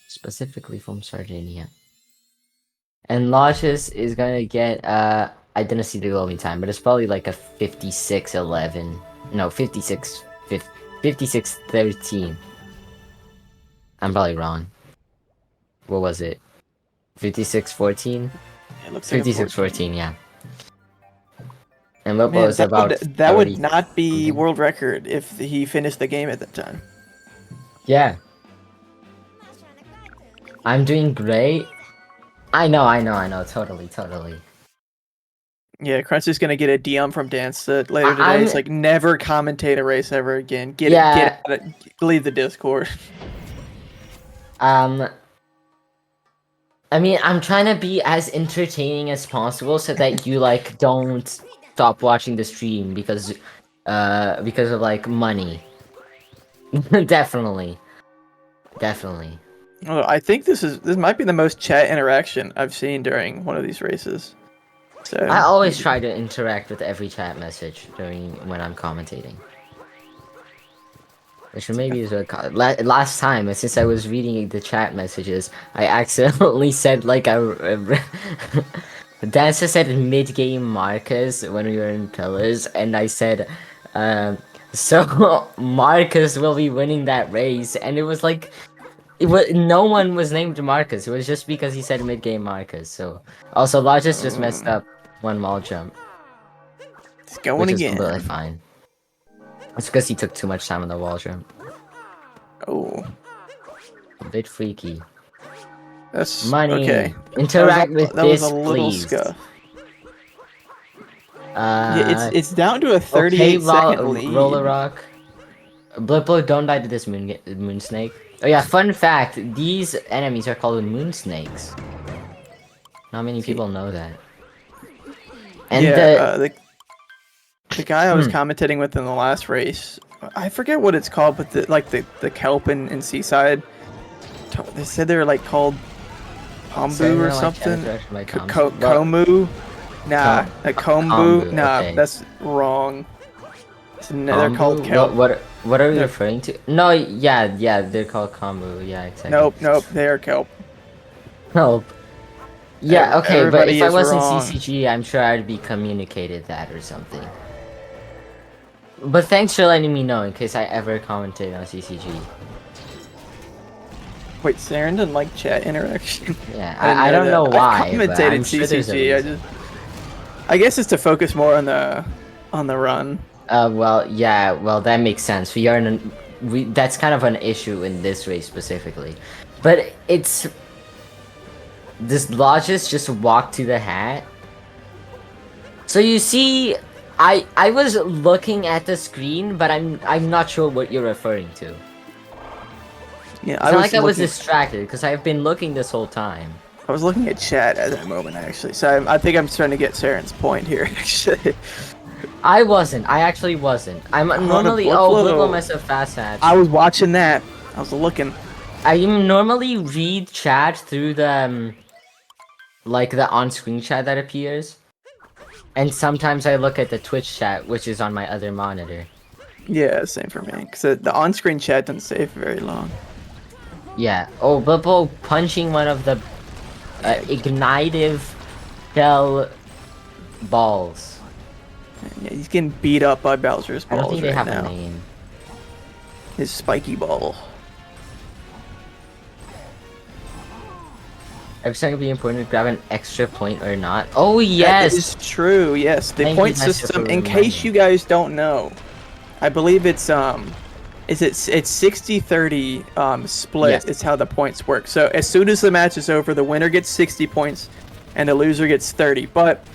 Specifically from Sardinia. And Logis is gonna get, I didn't see the glowing time, but it's probably like a 56-11. No, 56-13. I'm probably wrong. What was it? 56-14? It looks like a 56-14, yeah. And what Man, was about that 30. would not be world record if he finished the game at that time. Yeah. I'm doing great. I know, totally. Yeah, Crunch is gonna get a DM from Dance later today. It's like never commentate a race ever again. Get out of, leave the Discord. I mean, I'm trying to be as entertaining as possible so that you like don't stop watching the stream because of like money. Definitely. Oh, I think this might be the most chat interaction I've seen during one of these races. So I always try to interact with every chat message when I'm commentating. Which maybe is last time, since I was reading the chat messages, I accidentally said like Dancer said mid-game Marcus when we were in Pillars, and I said, so Marcus will be winning that race, and it was like, no one was named Marcus. It was just because he said mid-game Marcus. So also Logis just messed up one wall jump, It's going which is again. completely fine. It's because he took too much time on the wall jump. Oh, A bit freaky. that's Money. okay. Interact with that this, was a little please. scuff. Yeah, it's down to a 38 okay, second lead. Roller Rock. blipblo, don't die to this moon snake. Oh yeah, fun fact, these enemies are called moon snakes. Not many people know that. And yeah, the guy I was commentating with in the last race, I forget what it's called, but the kelp in Seaside, they said they were like called Kombu or something. Komu? Nah, a Kombu? Nah, okay. that's wrong. They're called kelp. What are you referring to? No, yeah, they're called kombu. Yeah, exactly. Nope, they are kelp. Nope. Yeah, okay, but Everybody if I wasn't wrong. CCG, I'm sure I'd be communicated that or something. But thanks for letting me know in case I ever commented on CCG. Wait, Saren doesn't like chat interaction. Yeah, I don't know why. I commentated CCG. I guess it's to focus more on the run. Well, yeah, well that makes sense. That's kind of an issue in this race specifically, but it's this Logis just walked to the hat. So you see, I was looking at the screen, but I'm not sure what you're referring to. Yeah, I was distracted because I've been looking this whole time. I was looking at chat at that moment actually, so I think I'm starting to get Saren's point here actually. I actually wasn't. I'm normally blipblo must have fast hatch. I was watching that. I was looking. I normally read chat through the like the on-screen chat that appears, and sometimes I look at the Twitch chat, which is on my other monitor. Yeah, same for me. Cause the on-screen chat doesn't stay for very long. Yeah. Oh, blipblo punching one of the ignitive shell balls. Yeah, he's getting beat up by Bowser's balls. I don't think they right have now. a name. His spiky ball. Every time it'd be important to grab an extra point or not. Oh yes, That is true. Yes, the point system. In case you guys don't know, I believe it's 60-30 split. Yes. Is how the points work. So as soon as the match is over, the winner gets 60 points, and the loser gets 30. But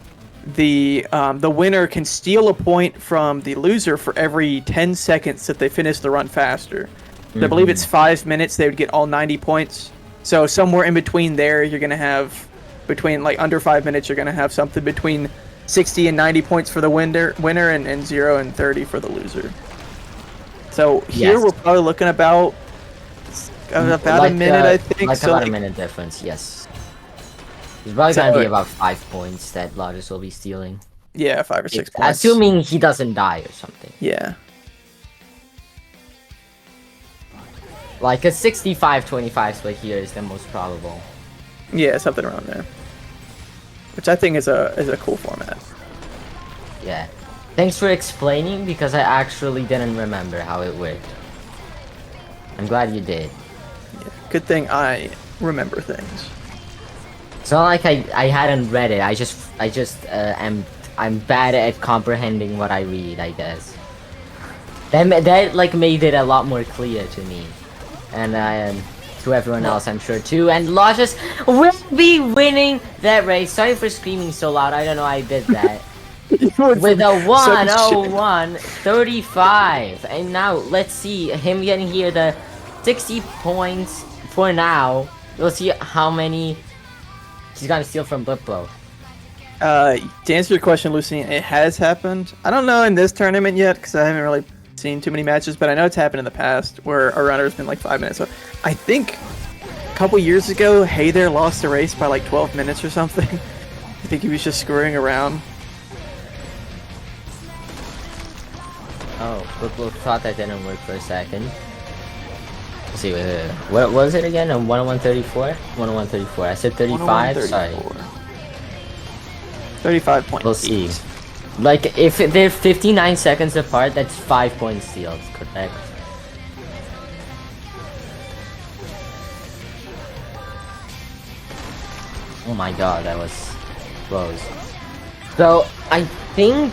the winner can steal a point from the loser for every 10 seconds that they finish the run faster. So I believe it's 5 minutes. They would get all 90 points. So somewhere in between there, you're gonna have like under 5 minutes, you're gonna have something between 60 and 90 points for the winner, and 0 and 30 for the loser. So here we're probably looking about a minute, I think. Like about a minute difference, yes. There's probably gonna be about 5 points that Logis will be stealing. Yeah, 5 or 6 points. Assuming he doesn't die or something. Yeah. Like a 65-25 split here is the most probable. Yeah, something around there. Which I think is a cool format. Yeah. Thanks for explaining, because I actually didn't remember how it worked. I'm glad you did. Yeah. Good thing I remember things. It's not like I hadn't read it. I'm bad at comprehending what I read, I guess. That like made it a lot more clear to me. And to everyone else, I'm sure too. And Logis will be winning that race. Sorry for screaming so loud. I don't know I did that. With a 101.35. And now let's see him getting here the 60 points for now. We'll see how many he's gonna steal from blipblo. To answer your question, Lucy, it has happened. I don't know in this tournament yet because I haven't really seen too many matches, but I know it's happened in the past where a runner's been like 5 minutes. So I think a couple years ago, Hey There lost the race by like 12 minutes or something. I think he was just screwing around. Oh, blipblo thought that didn't work for a second. Let's see, wait. What was it again? A 101.34? 101.34. I said 35. Sorry. 35 points. We'll see. Like, if they're 59 seconds apart, that's 5 points steals, correct? Oh my god, that was close. So, I think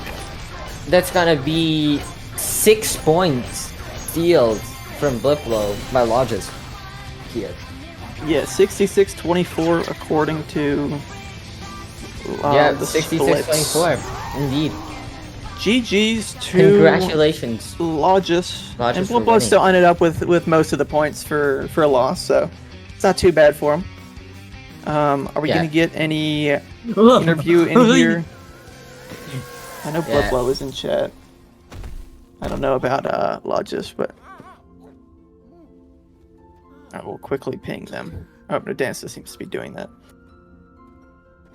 that's gonna be 6 points steals from blipblo by logis here. Yeah, 66-24 according to Yeah, the 66-24. Indeed. GG's to Congratulations. Logis. Logis And for blipblo winning. still ended up with most of the points for a loss, so it's not too bad for him. Are we Yeah. gonna get any interview in here? I know Yeah. blipblo is in chat. I don't know about Logis, but I will quickly ping them. Oh, no, Dancer seems to be doing that.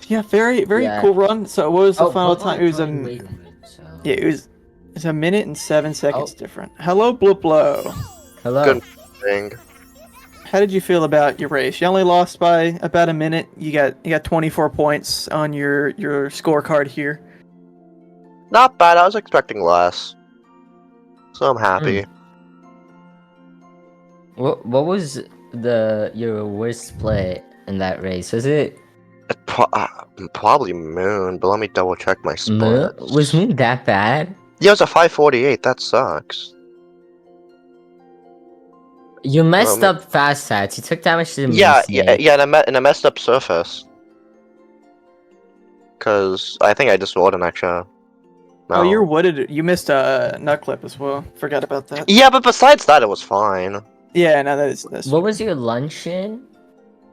Yeah, very Yeah. cool run. So what was the final blipblo time? It was joined late, so... yeah, it's a minute and 7 seconds Oh. different. Hello, blipblo. Hello. Good thing. How did you feel about your race? You only lost by about a minute. You got 24 points on your scorecard here. Not bad. I was expecting less, so I'm happy. What was your worst play in that race? Was it Probably Moon, but let me double check my Moon? splits. Was Moon that bad? Yeah, it was a 548. That sucks. You messed Well, up fast stats. You took damage to the Yeah, snake. yeah, and a messed up surface. Cause I think I just rolled an extra. No. Oh, you're wooded. You missed a nut clip as well. Forgot about that. Yeah, but besides that, it was fine. Yeah, no, that's What was your lunch in?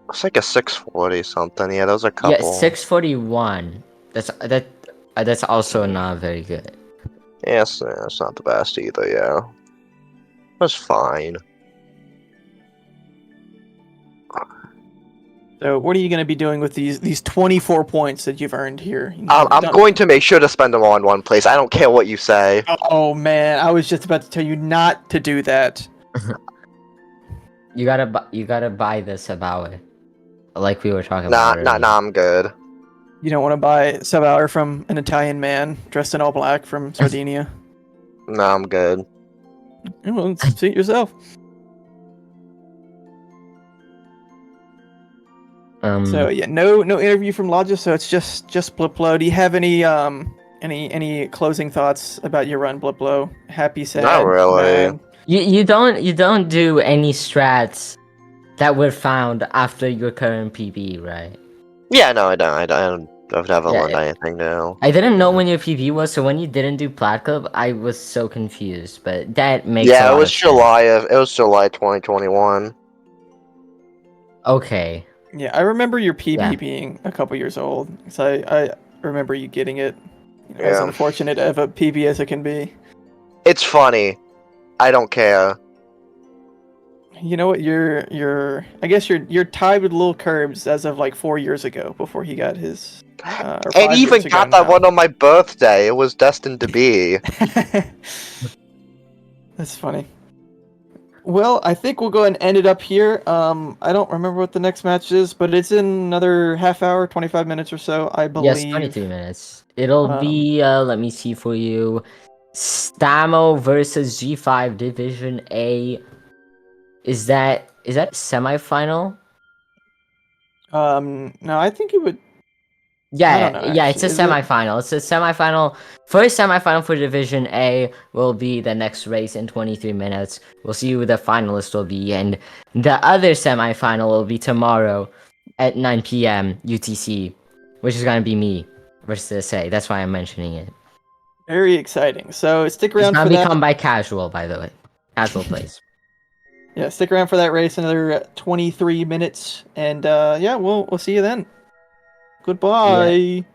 It's like a 640 something. Yeah, those are a couple. Yeah, 641. That's also not very good. Yeah, it's not the best either. Yeah, it was fine. So what are you going to be doing with these 24 points that you've earned here? I'm going to make sure to spend them all in one place. I don't care what you say. Oh man, I was just about to tell you not to do that. You gotta buy the Sabawe, like we were talking about earlier. Nah, I'm good. You don't want to buy sub-hour from an Italian man dressed in all black from Sardinia. Nah, I'm good. Well, suit yourself. So yeah, no interview from Logis, so it's just blipblo. Do you have any closing thoughts about your run, blipblo? Happy, sad, Not really. mad? You don't do any strats that were found after your current PB, right? Yeah, no, I don't. I've never Yeah, learned anything new. I didn't know when your PB was, so when you didn't do Plat Club, I was so confused. But that makes a Yeah, lot it was of July 2021. Okay. Yeah, I remember your PB Yeah. being a couple years old. So I remember you getting it. As Yeah. unfortunate of a PB as it can be. It's funny. I don't care. You know what? I guess you're tied with Lil Curbs as of like 4 years ago before he got his. Or And 5 even years ago got that now. one on my birthday. It was destined to be. That's funny. Well, I think we'll go ahead and end it up here. I don't remember what the next match is, but it's in another half hour, 25 minutes or so, I believe. Yes, 23 minutes. It'll be let me see for you. SMO versus G5 Division A. Is that semifinal? No, I think it would. I Yeah, don't know, yeah, it's a actually. Is it? semifinal. It's a semifinal. First semifinal for Division A will be the next race in 23 minutes. We'll see who the finalist will be, and the other semifinal will be tomorrow at 9 p.m. UTC, which is gonna be me versus SA. That's why I'm mentioning it. Very exciting. So stick It's around gonna for that. become by casual, by the way. Casual plays. Yeah, stick around for that race. Another 23 minutes, and yeah, we'll see you then. Goodbye.